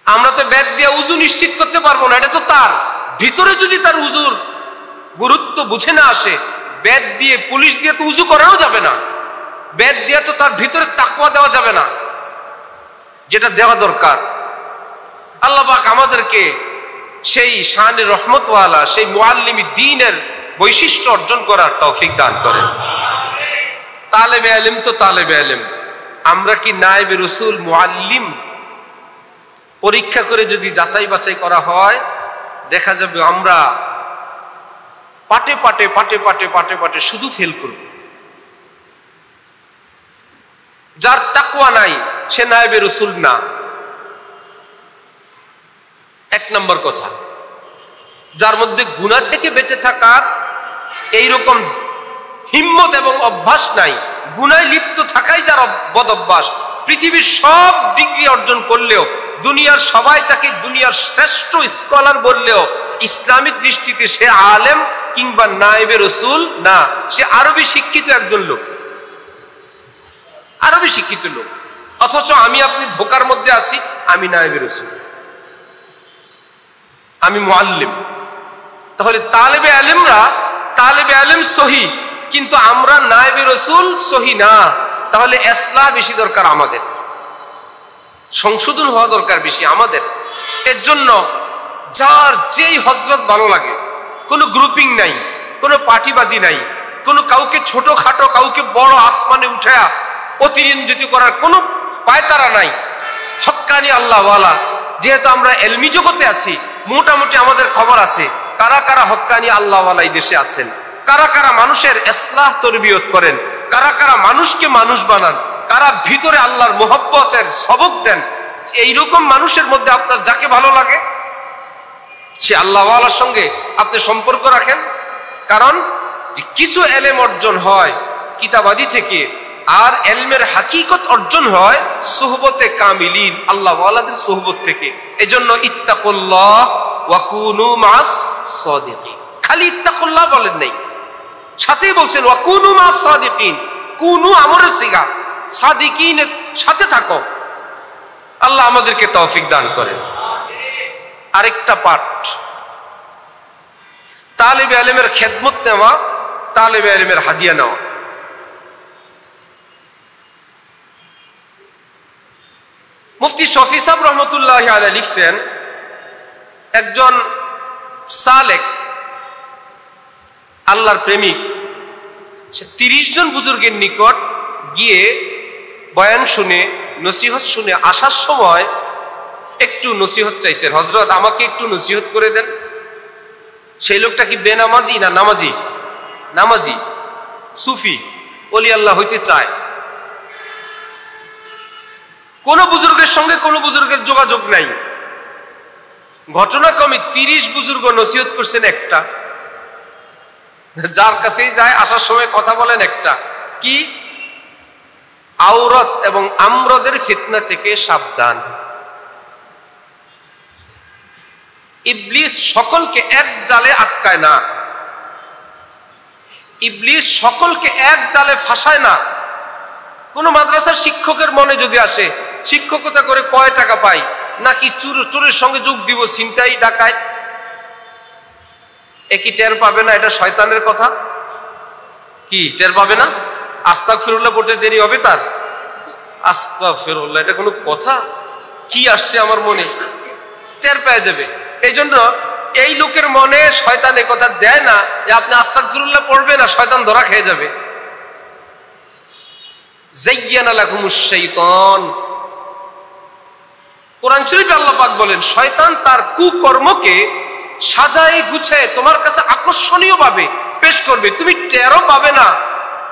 আমরা তো বেদ দিয়ে উজু নিশ্চিত করতে পারবো না। এটা তো তার ভিতরে যদি তার উজুর গুরুত্ব বুঝে না আসে, বেদ দিয়ে পুলিশ দিয়ে তো উজু করানো যাবে না। বেদ দিয়ে তো তার ভিতরে তাকওয়া দেওয়া যাবে না, যেটা দেওয়া দরকার। আল্লাহ পাক আমাদেরকে সেই শানে রহমতওয়ালা, সেই মুআল্লিমি দ্বীনের বৈশিষ্ট্য অর্জন করার তৌফিক দান করেন। তালেবে ইলম তো তালেবে ইলম, আমরা কি নায়েবে রাসূল মুআল্লিম? পরীক্ষা করে যদি যাচাই বাছাই করা হয়, দেখা যাবে আমরা পাটে পাটে পাটে পাটে পাটে পাটে শুধু ফেল করব। যার তাকওয়া নাই সে নায়েবে রাসূল না, এক নম্বর কথা। যার মধ্যে গুনাহ থেকে বেঁচে থাকার এইরকম হিম্মত এবং অভ্যাস নাই, গুনায় লিপ্ত থাকাই যার বদ অভ্যাস, পৃথিবীর সব ডিগ্রি অর্জন করলেও, দুনিয়ার সবাই তাকে দুনিয়ার শ্রেষ্ঠ স্কলার বললেও, ইসলামিক দৃষ্টিতে সে আলেম কিংবা নায়েবে রাসূল না, সে আরবি শিক্ষিত একজন লোক, আরবি শিক্ষিত লোক। অথচ আমি আপনি ধোকার মধ্যে আছি, আমি নায়েবে রাসূল, আমি মুআল্লিম। তাহলে তালেবে ইলমরা তালেবে ইলম সহি, কিন্তু আমরা নায়েবে রাসূল সহি না। তাহলে ইসলাহ বেশি দরকার আমাদের, সংশোধন হওয়া দরকার বেশি আমাদের। এর জন্য যার যেই হযরত ভালো লাগে, কোনো গ্রুপিং নাই, কোনো পার্টিবাজি নাই, কোনো কাউকে ছোটখাটো কাউকে বড় আসমানে উঠায়া অতিরঞ্জিত করার কোনো পায়তারা নাই। হক্কানি আল্লাহওয়ালা, যেহেতু আমরা এলমি জগতে আছি, মোটামুটি আমাদের খবর আছে কারা কারা হক্কানি আল্লাহওয়ালা এই দেশে আছেন, কারা কারা মানুষের ইসলাহ তরবিয়ত করেন, কারা কারা মানুষকে মানুষ বানান, কারা ভিতরে আল্লাহর মোহব্বতের সবক দেন। এইরকম মানুষের মধ্যে আপনার যাকে ভালো লাগে, সে আল্লাহওয়ালার সঙ্গে আপনি সম্পর্ক রাখেন। কারণ কিছু এলেম অর্জন হয় কিতাবাদি থেকে, আর এলমের হাকিকত অর্জন হয় সুহবতে কামিলিন, আল্লাহওয়ালাদের সুহবত থেকে। এজন্য ইত্তাকুল্লাহ ওয়া কুনু মাস সাদিকিন, খালি ইত্তাকুল্লাহ বলেন নাই, সাথেই বলছেন ওয়া কুনু মাস সাদিকিন, কুনু আমরের সিগা, সাদিকিনের সাথে থাকো। আল্লাহ আমাদেরকে তৌফিক দান করেন। আরেকটা পাঠ, তালেবে ইলমের খেদমত নেওয়া, তালেবে ইলমের হাদিয়া নেওয়া। মুফতি শফি সাহেব রহমতুল্লাহি আলাইহি লিখছেন, একজন সালেক, আল্লাহর প্রেমিক, সে 30 জন বুজুর্গের নিকট গিয়ে বয়ান শুনে, নসিহত শুনে আসার সময় একটু নসিহত চাইছেন, হযরত আমাকে একটু নসিহত করে দেন। সেই লোকটা কি বেনামাজি না নামাজি? নামাজি, সুফি, ওলি আল্লাহ হইতে চায়। কোন বুজুর্গের সঙ্গে কোন বুজুর্গের যোগাযোগ নাই। ঘটনাক্রমে 30 বুজুর্গ নসিহত করছেন একটা, যার কাছেই যায় আসার সময় কথা বলেন একটা, কি? আওরাত এবং আমরদের ফিতনা থেকে সাবধান। ইবলিস সকলকে এক জালে আটকায় না, ইবলিস সকলকে এক জালে ফাঁসায় না। কোন মাদ্রাসার শিক্ষকের মনে যদি আসে শিক্ষকতা করে কয় টাকা পাই, নাকি চোরের সঙ্গে যোগ দিব, ছিনতাই ডাকায়, একই টের পাবে না? এটা শয়তানের কথা। কি টের পাবে না? আস্তাগফিরুল্লাহ পড়তে দেরি হবে তার? আস্তাগফিরুল্লাহ, এটা কোনো কথা? কি আসছে আমার মনে, টের পেয়ে যাবে। এই জন্য এই লোকের মনে শয়তান এ কথা দেয় না যে আপনি আস্তাগফিরুল্লাহ পড়বে না, শয়তান ধরা খেয়ে যাবে। যায়্যানা লাকুমুশ শাইতান, কোরআন শরীফে আল্লাহ পাক বলেন শয়তান তার কুকর্মকে সাজায় গুছায় তোমার কাছে আকর্ষণীয় ভাবে পেশ করবে, তুমি টেরও পাবে না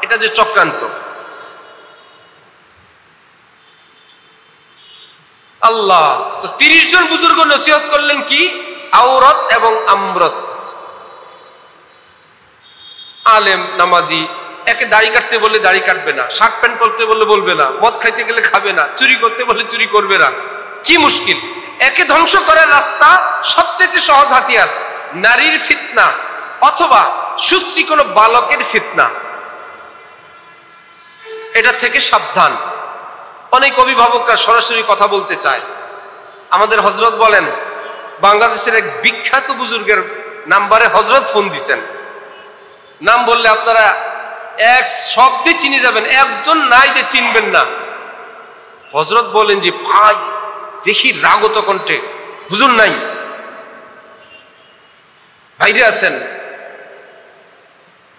এটা যে চক্রান্ত। আল্লাহ তো 30 জন বুজুর্গ নসিহত করলেন কি? আওরাত এবং আমরত। আলেম নামাজি, একে দাড়ি কাটতে বললে দাড়ি কাটবে না, শার্ট প্যান্ট পরতে বললে বলবে না, মদ খাইতে গেলে খাবে না, চুরি করতে বললে চুরি করবে না। কি মুশকিল! একে ধ্বংস করার রাস্তা সবচেয়ে সহজ হাতিয়ার নারীর ফিতনা অথবা সুশ্রী কোনো বালকের ফিতনা, এটা থেকে সাবধান। অনেক অভিভাবকরা সরাসরি কথা বলতে চায়। আমাদের হযরত বলেন, বাংলাদেশের এক বিখ্যাত বুজুর্গের নাম্বারে হযরত ফোন দিছেন। নাম বললে আপনারা এক শব্দে চিনে যাবেন, একজন নাই যে চিনবেন না। হযরত বলেন যে ভাই দেখি রাগত কণ্ঠে, হুজুর নাই, বাইরে আছেন।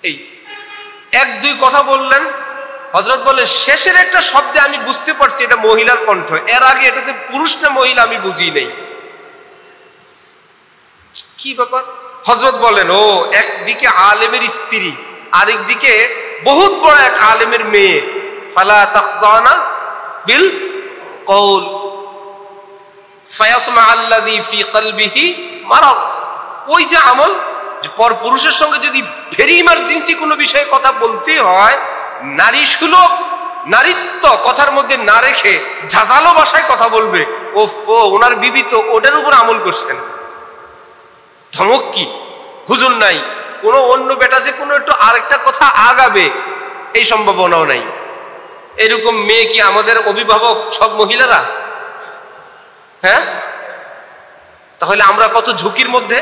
এই 1-2 কথা বললেন, হযরত বলেন শেষের একটা শব্দে আমি বুঝতে পারছি এটা মহিলার কণ্ঠ, এর আগে এটাতে পুরুষ না মহিলা আমি বুঝি নাই। কি ব্যাপার? হযরত বলেন ও একদিকে আলেমের স্ত্রী, আরেকদিকে বহুত বড় এক আলেমের মেয়ে। ফালা তাখজানা বিল কওল ফায়াতমা আল্লাযী ফি কলবিহি মারাজ। ওই যে আমল, যে পর পুরুষের সঙ্গে যদি ভেরি ইমার্জেন্সি কোনো বিষয়ে কথা বলতে হয়, নারী সুলভ নারীত্ব কথার মধ্যে না রেখে ঝাঁঝালো ভাষায় কথা বলবে, ওফো ওনার বিবি তো ওটার উপর আমল করছেন। ধমক কি? হুজুর নাই, কোনো অন্য বেটা যে কোনো একটু আরেকটা কথা আগাবে এই সম্ভাবনাও নাই। এরকম মেয়ে কি আমাদের অভিভাবক সব মহিলারা? হ্যাঁ, তাহলে আমরা কত ঝুঁকির মধ্যে।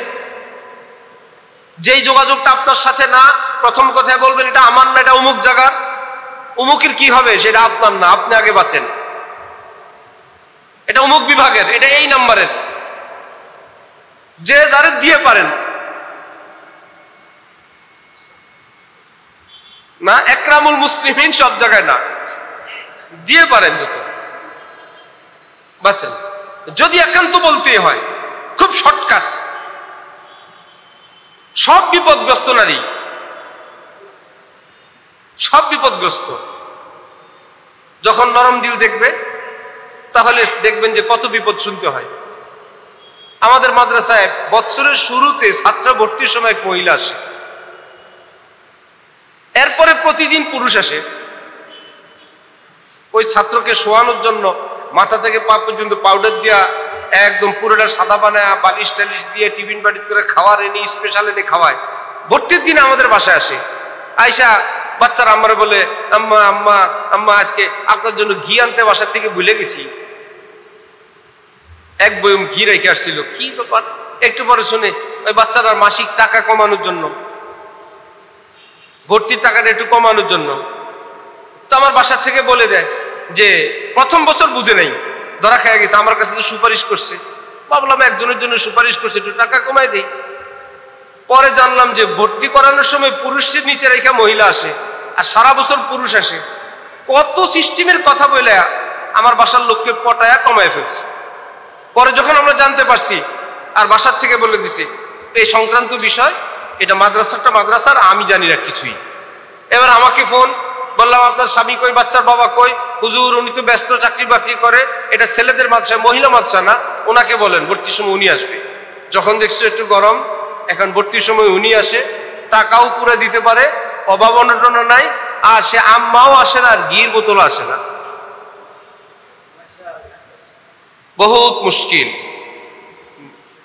যেই যোগাযোগটা আপনার সাথে না, প্রথম কথা বলবেন এটা আমার না, এটা অমুক জায়গার, অমুকের কি হবে সেটা আপনার না, আপনি আগে বাঁচেন। এটা অমুক বিভাগের, এটা এই নাম্বারের, যে যারে দিয়ে পারেন না। একরামুল মুসলিমিন সব জায়গায় না, দিয়ে পারেন যত বাঁচেন। যদি একান্ত বলতে হয় খুব শর্টকাট, সব বিপদগ্রস্ত নারী, সব বিপদগ্রস্ত। যখন নরম দিল দেখবে তাহলে দেখবেন যে কত বিপদ শুনতে হয়। আমাদের মাদ্রাসায় বছরের শুরুতে ছাত্র ভর্তির সময় এক মহিলা আসে, এরপরে প্রতিদিন পুরুষ আসে। ওই ছাত্রকে শোয়ানোর জন্য মাথা থেকে পা পর্যন্ত পাউডার দিয়া একদম পুরোটা সাদা বানায়, বালিশ টালিশ দিয়ে টিফিন বাটিত করে খাওয়ার এনে স্পেশাল এনে খাওয়ায়। ভর্তির দিনে আমাদের বাসায় আসে, আয়সা বাচ্চারা আমার বলে আম্মা আম্মা আম্মা আজকে আপনার জন্য ঘি আনতে বাসার থেকে ভুলে গেছি। এক বয়ম ঘি রেখে আসছিল। কি ব্যাপার? একটু পরে শুনে ওই বাচ্চাটার মাসিক টাকা কমানোর জন্য, ভর্তির টাকাটা একটু কমানোর জন্য। তো আমার বাসার থেকে বলে দেয় যে প্রথম বছর বুঝে নেই, ধরা খেয়ে গেছে, আমার কাছে তো সুপারিশ করছে। ভাবলাম একজনের জন্য সুপারিশ করছে, একটু টাকা কমাই দেই। পরে জানলাম যে ভর্তি করানোর সময় পুরুষের নিচে রেখা মহিলা আসে, আর সারা বছর পুরুষ আসে। কত সিস্টেমের কথা বলে আমার বাসার লোককে পটায়া কমায় ফেলছে। পরে যখন আমরা জানতে পারছি, আর বাসার থেকে বলে দিছি এই সংক্রান্ত বিষয় এটা মাদ্রাসাটা মাদ্রাসার, আমি জানি না কিছুই। এবার আমাকে ফোন, বললাম আপনার স্বামী কই, বাচ্চার বাবা কই? হুজুর উনি তো ব্যস্ত, চাকরি বাকরি করে, এটা ছেলেদের মাদ্রাসা, মহিলা মাদ্রাসা না, ওনাকে বলেন ভর্তির সময় উনি আসবে। যখন দেখছো একটু গরম, এখন ভর্তির সময় উনি আসে, টাকাও পুরো দিতে পারে, অভাব অনটন নাই, আর সে আম্মাও আসে না, আর ঘির বোতলও আসে না। বহুত মুশকিল।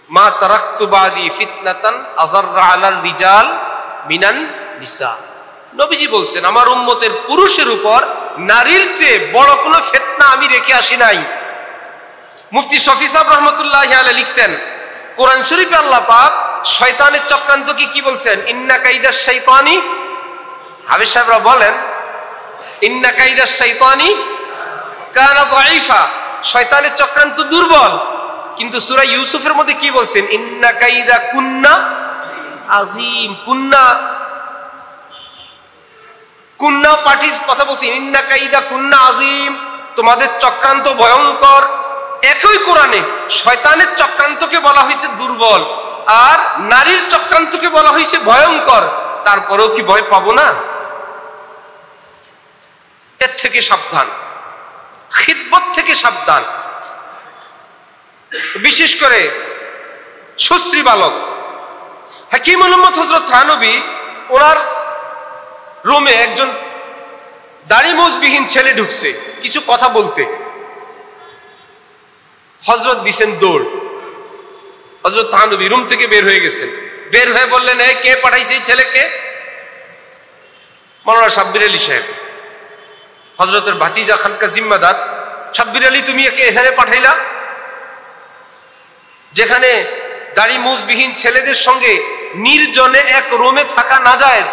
মা তারাকতু বাদি ফিতনাতান আযাররা আলার রিজাল মিনান নিসা। নবীজি বলছেন আমার উম্মতের পুরুষের উপর নারীর চেয়ে বড় কোনো ফিতনা আমি রেখে আসি নাই। মুফতি শফি সাহেব রাহমাতুল্লাহি আলাইহি লিখছেন, কোরআন শরীফে আল্লাহ পাক শয়তানের চক্রান্তকে কি বলছেন? ইন্না কাইদাশ শাইতানি, হাবিব সাহেবরা বলেন ইন্না কাইদাশ শাইতানি কানা দাঈফা, শয়তানের চক্রান্ত দুর্বল। কিন্তু সূরা ইউসুফের মধ্যে কি বলছেন? ইন্না কাইদা কুন্না আযীম। কুন্না পার্টির কথা বলছেন, ইন্না কাইদা কুন্না আযীম, তোমাদের চক্রান্ত ভয়ঙ্কর। একই কোরআনে শয়তানের চক্রান্তকে বলা হয়েছে দুর্বল, আর নারীর চক্রান্তকে বলা হয়েছে ভয়ঙ্কর। তারপরেও কি ভয় পাবো না? এর থেকে সাবধান, খিদমত থেকে সাবধান। বিশেষ করে সুস্ত্রী বালক হাকিম উম্মত হযরত থানবী, ওনার রুমে একজন দাড়ি মোজবিহীন ছেলে ঢুকছে কিছু কথা বলতে। হযরত দিছেন দৌড়, হযরত থানবী রুম থেকে বের হয়ে গেছেন। বের হয়ে বললেন, এই কে পাঠাইছে এই ছেলেকে? মাওলানা শাব্বির আলী সাহেব, হযরতের ভাতিজা খানকা জিম্মাদার। শাব্বির আলী, তুমি একে এখানে পাঠাইলা যেখানে দাড়ি মুজবিহীন ছেলেদের সঙ্গে নির্জনে এক রুমে থাকা নাজায়েজ।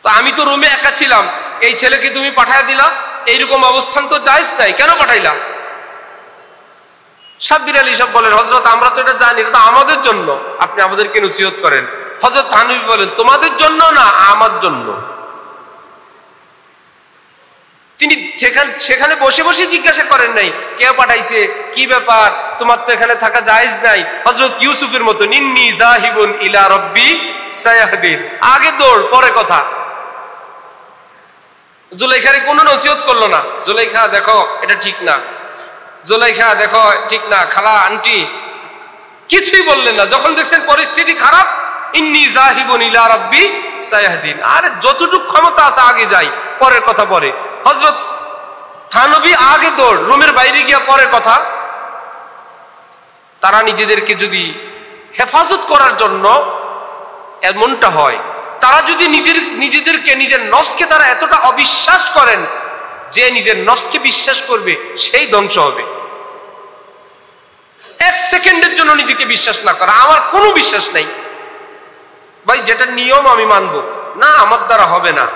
তো আমি তো রুমে একা ছিলাম, এই ছেলেকে তুমি পাঠায় দিলা, এইরকম অবস্থান তো জায়েজ নাই, কেন পাঠাইলা? শাব্বির আলী সাহেব বলেন, হযরত আমরা তো এটা জানি, এটা তো আমাদের জন্য, আপনি আমাদেরকে নসিহত করেন। হযরত থানবী বলেন, তোমাদের জন্য না, আমার জন্য। তিনি সেখানে বসে বসে জিজ্ঞাসা করেন নাই কে পাঠাইছে, কি ব্যাপার, তোমার তো এখানে থাকা জায়েজ নাই। হযরত ইউসুফের মতো ইন্নী যাহিবুন ইলা রাব্বি সায়াহদিন, আগে দৌড় পরে কথা। জুলাইখারে কোনো নসিহত করলো না, জুলাইখা দেখো এটা ঠিক না, জুলাইখা দেখো ঠিক না, খালা আন্টি কিছুই বললেন না। যখন দেখছেন পরিস্থিতি খারাপ, ইন্নী যাহিবুন ইলা রাব্বি সায়াহদিন, আরে যতটুকু ক্ষমতা আছে আগে যাই, পরের কথা পরে। হযরত থানবী আগে দৌড়, রুমের বাইরে গিয়া পরের কথা। তারা নিজেদেরকে যদি হেফাজত করার জন্য এমনটা হয়, তারা যদি নিজেদেরকে নিজের নফসকে তারা এতটা অবিশ্বাস করেন যে নিজের নফসকে বিশ্বাস করবে সেই ধ্বংস হবে। এক সেকেন্ডের জন্য নিজেকে বিশ্বাস না করা, আমার কোনো বিশ্বাস নাই ভাই, যেটা নিয়ম আমি মানবো না, আমার দ্বারা হবে না,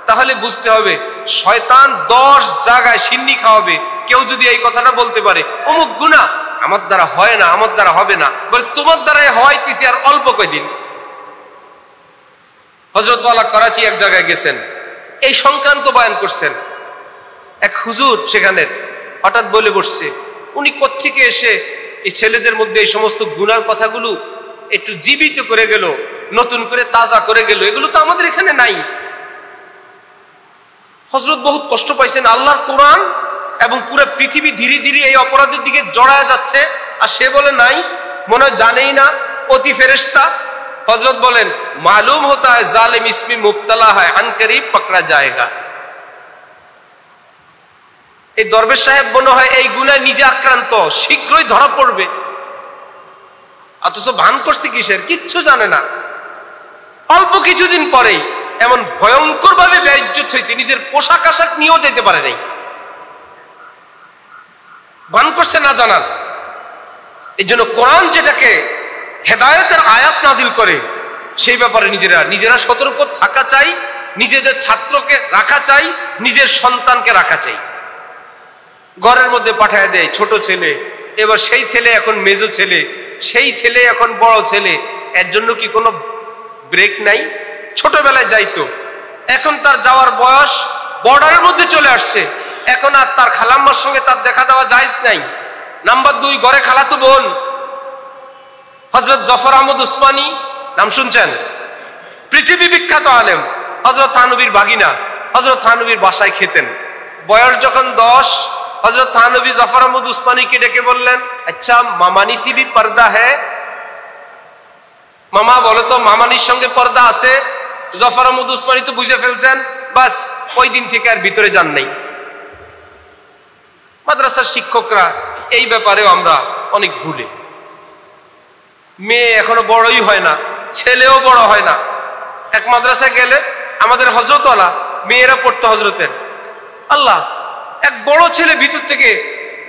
তাহলে বুঝতে হবে শয়তান 10 জায়গায় সিন্নি খাওয়াবে। কেউ যদি এই কথাটা বলতে পারে অমুক গুনাহ আমার দ্বারা হয় না, আমার দ্বারা হবে না, বলে তোমার দ্বারাই হয়তেছি আর অল্প কয়দিন। হযরত ওয়ালা করাচি এক জায়গায় গেছেন, এই সংক্রান্ত বয়ান করছেন। এক হুজুর সেখানে হঠাৎ বলে বসছে, উনি কোত্থেকে এসে এই ছেলেদের মধ্যে এই সমস্ত গুনার কথাগুলো একটু জীবিত করে গেল, নতুন করে তাজা করে গেল, এগুলো তো আমাদের এখানে নাই। হযরত বহুত কষ্ট পাইছেন। আল্লাহর কোরআন এবং পুরো পৃথিবী ধীরে ধীরে এই অপরাধের দিকে জড়ায় যাচ্ছে, আর সে বলে নাই, মনে হয় জানেই না, অতি ফেরেশতা। হযরত বলেন, মালুম হতা है জালিম इसमें मुब्तला है, अन करीब पकड़ा जाएगा। এই দরবেশ সাহেব মনে হয় এই গুনায় নিজে আক্রান্ত, শীঘ্রই ধরা পড়বে, অথচ ভান করছে কিসের, কিচ্ছু জানে না। অল্প কিছুদিন পরেই এমন ভয়ঙ্কর ভাবে বেইজ্জত হয়েছে, নিজের পোশাক আশাক নিয়েও যেতে পারে নাই, ভান করছে না জানার। এই জন্য কোরআন যেটাকে হেদায়েতের আয়াত নাজিল করে, সেই ব্যাপারে নিজেরা সতর্ক থাকা চাই, নিজেদের ছাত্রকে রাখা চাই, নিজের সন্তানকে রাখা চাই। ঘরের মধ্যে পাঠায় দেয় ছোট ছেলে, এবার সেই ছেলে এখন মেজো ছেলে, সেই ছেলে এখন বড় ছেলে, এর জন্য কি কোনো ব্রেক নাই? ছোটবেলায় যাইতো, এখন তার যাওয়ার বয়স বর্ডারের মধ্যে চলে আসছে, এখন আর তার খালাম্মার সঙ্গে তার দেখা দেওয়া জায়েজ নাই। নাম্বার 2, ঘরে খালাতো বোন। হযরত জাফর আহমদ উসমানী নাম শুনছেন? পৃথিবী বিখ্যাত আলেম, হযরত থানবীর বাগিনা, হযরত থানবীর বাসায় খেতেন। বয়স যখন 10, হযরত থানবী জাফর আহমদ উসমানীকে ডেকে বললেন, আচ্ছা মামানি সি ভি পর্দা হ্যায়? মামা বলো তো মামানির সঙ্গে পর্দা আছে? জাফর আহমদ উসমানী তো বুঝে ফেলছেন, বাস ওই দিন থেকে আর ভিতরে যান নাই। মাদ্রাসার শিক্ষকরা এই ব্যাপারেও আমরা অনেক ভুলে। মেয়ে এখনো বড়ই হয় না, ছেলেও বড় হয় না। এক মাদ্রাসায় গেলে আমাদের হযরতওয়ালা মেয়েরা পড়তো হযরতের, আল্লাহ এক বড় ছেলে ভিতর থেকে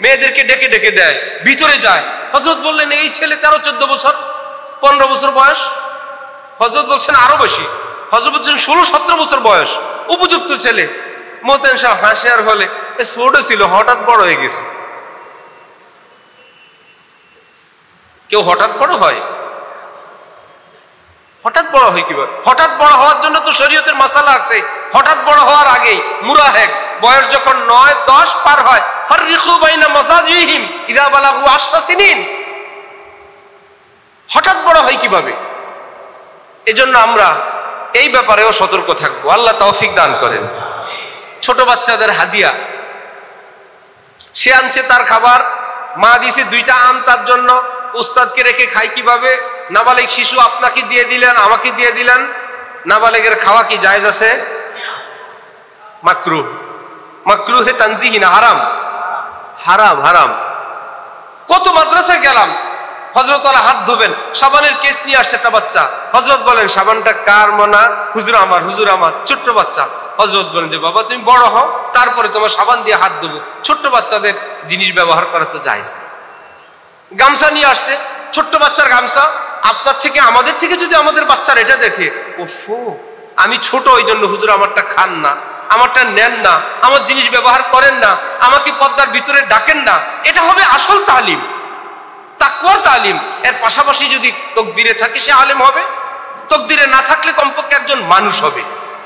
মেয়েদেরকে ডেকে ডেকে দেয়, ভিতরে যায়। হযরত বললেন এই ছেলে 13-14 বছর, 15 বছর বয়স। হযরত বলছেন আরো বেশি, হযরত বলছেন 16-17 বছর বয়স, উপযুক্ত ছেলে। মোহতামিম সাহেব হাসি আর বলে, এ ছোট ছিল, হঠাৎ বড় হয়ে গেছে। কেউ হঠাৎ বড় হয়? হঠাৎ বড় হয় কিভাবে? হঠাৎ বড় হওয়ার জন্য তো শরীয়তের মাসালা আছে। হঠাৎ বড় হওয়ার আগেই মুরাহেক, বয়স যখন 9-10 পার হয়, ফাররিকু বাইনা মাসাজিহিম ইযা বালাগু 10 সিনিন। হঠাৎ বড় হয় কিভাবে? এজন্য আমরা এই ব্যাপারেও সতর্ক থাকবো। আল্লাহ তৌফিক দান করেন। ছোট বাচ্চাদের হাদিয়া, সে আনছে তার খাবার, মা দিয়েছে 2টা আম তার জন্য, উস্তাদকে রেখে খাই কিভাবে? নাবালেগ শিশু আপনাকে দিয়ে দিলেন, আমাকে দিয়ে দিলেন, নাবালেগের খাওয়া কি জায়েজ আছে? মাকরুহ, মাকরুহে তানজিহি না, হারাম, হারাম, হারাম। কত মাদ্রাসায় গেলাম, হযরত আলা হাত ধোবেন, সাবানের কেস নিয়ে আসছে একটা বাচ্চা। হযরত বলেন সাবানটা কার মনা? হুজুর আমার, হুজুর আমার। ছোট্ট বাচ্চা। হযরত বলেন যে বাবা তুমি বড় হও, তারপরে তোমার সাবান দিয়ে হাত ধোবো। ছোট্ট বাচ্চাদের জিনিস ব্যবহার করা তো জায়েজ না। গামছা নিয়ে আসছে, ছোট্ট বাচ্চার গামছা। আপনার থেকে, আমাদের থেকে যদি আমাদের বাচ্চার এটা দেখে, ওফো আমি ছোট, ওই জন্য হুজুর আমারটা খান না, আমারটা নেন না, আমার জিনিস ব্যবহার করেন না, আমাকে পর্দার ভিতরে ডাকেন না, এটা হবে আসল তালিম, তাকওয়ার তালিম। এর পাশাপাশি যদি তকদিরে থাকে সে আলেম হবে, তকদিরে না থাকলে কমপক্ষে একজন মানুষ হবে।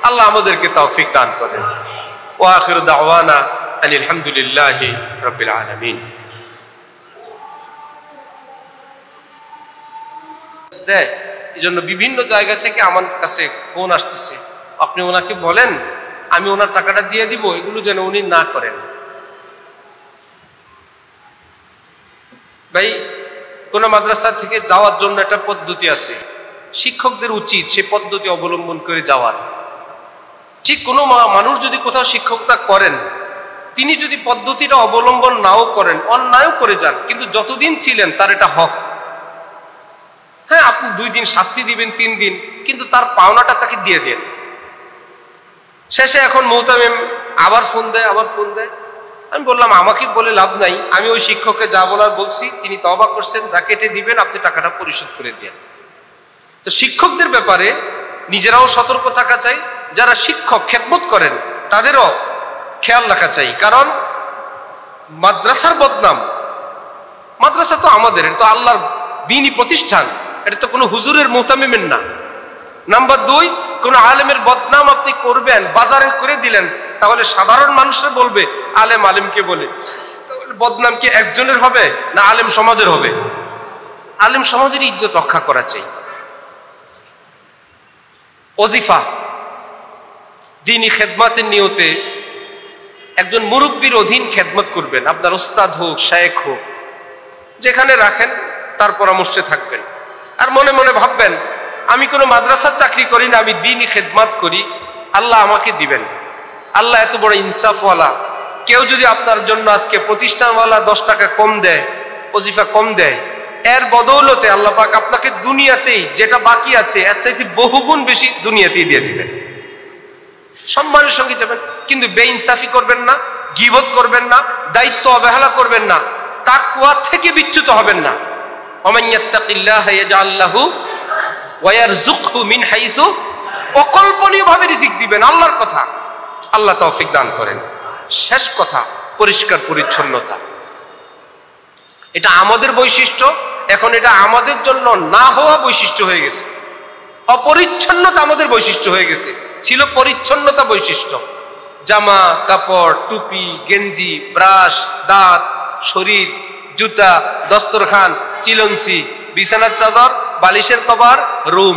আল্লাহ আমাদেরকে তৌফিক দান করেন। ওয়া আখিরু দাওয়ানা আনিল হামদুলিল্লাহি রাব্বিল আলামিন। এই জন্য বিভিন্ন জায়গা থেকে আমার কাছে ফোন আসতেছে, আপনি ওনাকে বলেন আমি ওনার টাকাটা দিয়ে দিব, এগুলো যেন উনি না করেন। ভাই, কোন মাদ্রাসা থেকে যাওয়ার জন্য একটা পদ্ধতি আছে, শিক্ষকদের উচিত সে পদ্ধতি অবলম্বন করে যাওয়ার। ঠিক কোনো মানুষ যদি কোথাও শিক্ষকতা করেন, তিনি যদি পদ্ধতিটা অবলম্বন নাও করেন, অন্যায়ও করে যান, কিন্তু যতদিন ছিলেন তার এটা হক। হ্যাঁ, আপনি 2 দিন শাস্তি দিবেন, 3 দিন, কিন্তু তার পাওনাটা তাকে দিয়ে দেন। শেষে এখন মুহতামিম আবার ফোন দেয়, আবার ফোন দেয়। আমি বললাম আমাকে বলে লাভ নাই, আমি ওই শিক্ষককে যা বলার বলছি, তিনি তওবা করছেন, যা কেটে দিবেন আপনি টাকাটা পরিশোধ করে দেন। তো শিক্ষকদের ব্যাপারে নিজেরাও সতর্ক থাকা চাই, যারা শিক্ষক খেদমত করেন তাদেরও খেয়াল রাখা চাই। কারণ মাদ্রাসার বদনাম, মাদ্রাসা তো আমাদের, এটা তো আল্লাহর দ্বীনি প্রতিষ্ঠান, এটা তো কোনো হুজুরের মুহতামিমের না। নাম্বার 2, কোন আলেমের বদনাম আপনি করবেন, বাজারে করে দিলেন, তাহলে সাধারণ মানুষরা বলবে আলেম আলেমকে বলে, বদনাম কি একজনের হবে না আলেম সমাজের হবে? আলেম সমাজের ইজ্জত রক্ষা করা চাই। ওজিফা, দ্বীনি খেদমতের নিয়তে একজন মুরব্বীর অধীন খেদমত করবেন। আপনার ওস্তাদ হোক, শায়েখ হোক, যেখানে রাখেন তার পরামর্শে থাকবেন। আর মনে মনে ভাববেন আমি কোনো মাদ্রাসার চাকরি করি না, আমি দ্বীনি খেদমত করি, আল্লাহ আমাকে দিবেন। আল্লাহ এত বড় ইনসাফওয়ালা, কেউ যদি আপনার জন্য আজকে প্রতিষ্ঠানওয়ালা 10 টাকা কম দেয়, ওজিফা কম দেয়, এর বদৌলতে আল্লাহ পাক আপনাকে দুনিয়াতেই যেটা বাকি আছে এর চাইতে বহুগুণ বেশি দুনিয়াতেই দিয়ে দিবেন। সম্মানের সঙ্গে যাবেন, কিন্তু বেইনসাফি করবেন না, গীবত করবেন না, দায়িত্ব অবহেলা করবেন না, তাকওয়া থেকে বিচ্যুত হবেন না। ওমান ইয়াত্তাকিল্লাহা ইয়াজআল লাহু ওয়া ইয়ারযুকহু মিন হাইসু, অকল্পনীয়ভাবে রিজিক দিবেন, আল্লাহর কথা। আল্লাহ তৌফিক দান করেন। শেষ কথা, পরিষ্কার পরিচ্ছন্নতা, এটা আমাদের বৈশিষ্ট্য, এখন এটা আমাদের জন্য না হওয়া বৈশিষ্ট্য হয়ে গেছে। অপরিচ্ছন্নতা আমাদের বৈশিষ্ট্য হয়ে গেছে, ছিল পরিচ্ছন্নতা বৈশিষ্ট্য। জামা কাপড়, টুপি, গেঞ্জি, ব্রাশ, দাঁত, শরীর, জুতা, দস্তরখান, চিলনসি, বিছানার চাদর, বালিশের কভার, রুম,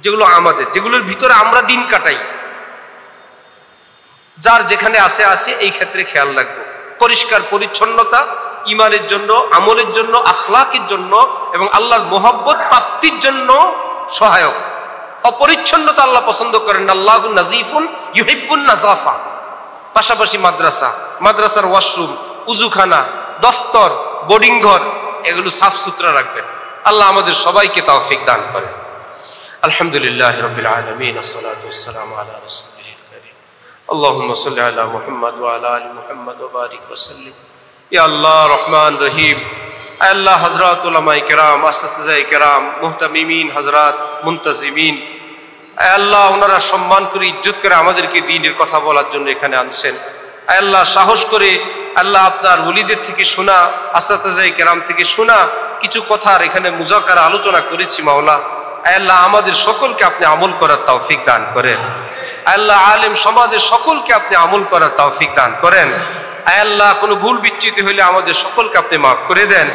যেগুলো আমাদের, যেগুলোর ভিতরে আমরা দিন কাটাই। যার যেখানে আছে আছে, এই ক্ষেত্রে খেয়াল রাখবো। পরিষ্কার পরিচ্ছন্নতা ইমানের জন্য, আমলের জন্য, আখলাকের জন্য এবং আল্লাহর মোহাব্বত প্রাপ্তির জন্য সহায়ক। অপরিচ্ছন্নতা আল্লাহ পছন্দ করেন, আল্লাহু নাজিফুন ইউহিব্বুন নাজাফা। পাশাপাশি মাদ্রাসা, মাদ্রাসার ওয়াশরুম, উজুখানা, দফতর, বোর্ডিং ঘর, এগুলো সাফ সুতরা রাখবেন। আল্লাহ আমাদের সবাইকে তৌফিক দান করেন। আলহামদুলিল্লাহি রাব্বিল আলামিন, আসসালাতু ওয়াসসালামু আলা রাসূলিল কারীম। আল্লাহুম্মা সাল্লি আলা মুহাম্মাদ ওয়া আলা আলি মুহাম্মাদ ওয়া বারিক ওয়া সাল্লিম। ইয়া আল্লাহ রহমান রহিম, আল্লাহ হযরত উলামায়ে কেরাম, আসসাতিজায়ে কেরাম, মুহতামিমিন হযরত, মুনতাজিমিন, আল্লাহ ওনারা সম্মান করে ইজ্জত করে আমাদেরকে দ্বীনের কথা বলার জন্য এখানে আনছেন। আল্লাহ সাহস করে আল্লাহ আপনার ওলিদের থেকে শোনা, আসসাতিজায়ে কেরাম থেকে শোনা কিছু কথার এখানে মুযাকারা আলোচনা করেছি। মাওলা আল্লাহ আমাদের সকলকে আপনি আমল করার তৌফিক দান করেন। আল্লাহ আলেম সমাজের সকলকে আপনি আমল করার তৌফিক দান করেন। আল্লাহ কোনো ভুল বিচ্যুতি হলে আমাদের সকলকে আপনি মাফ করে দেন।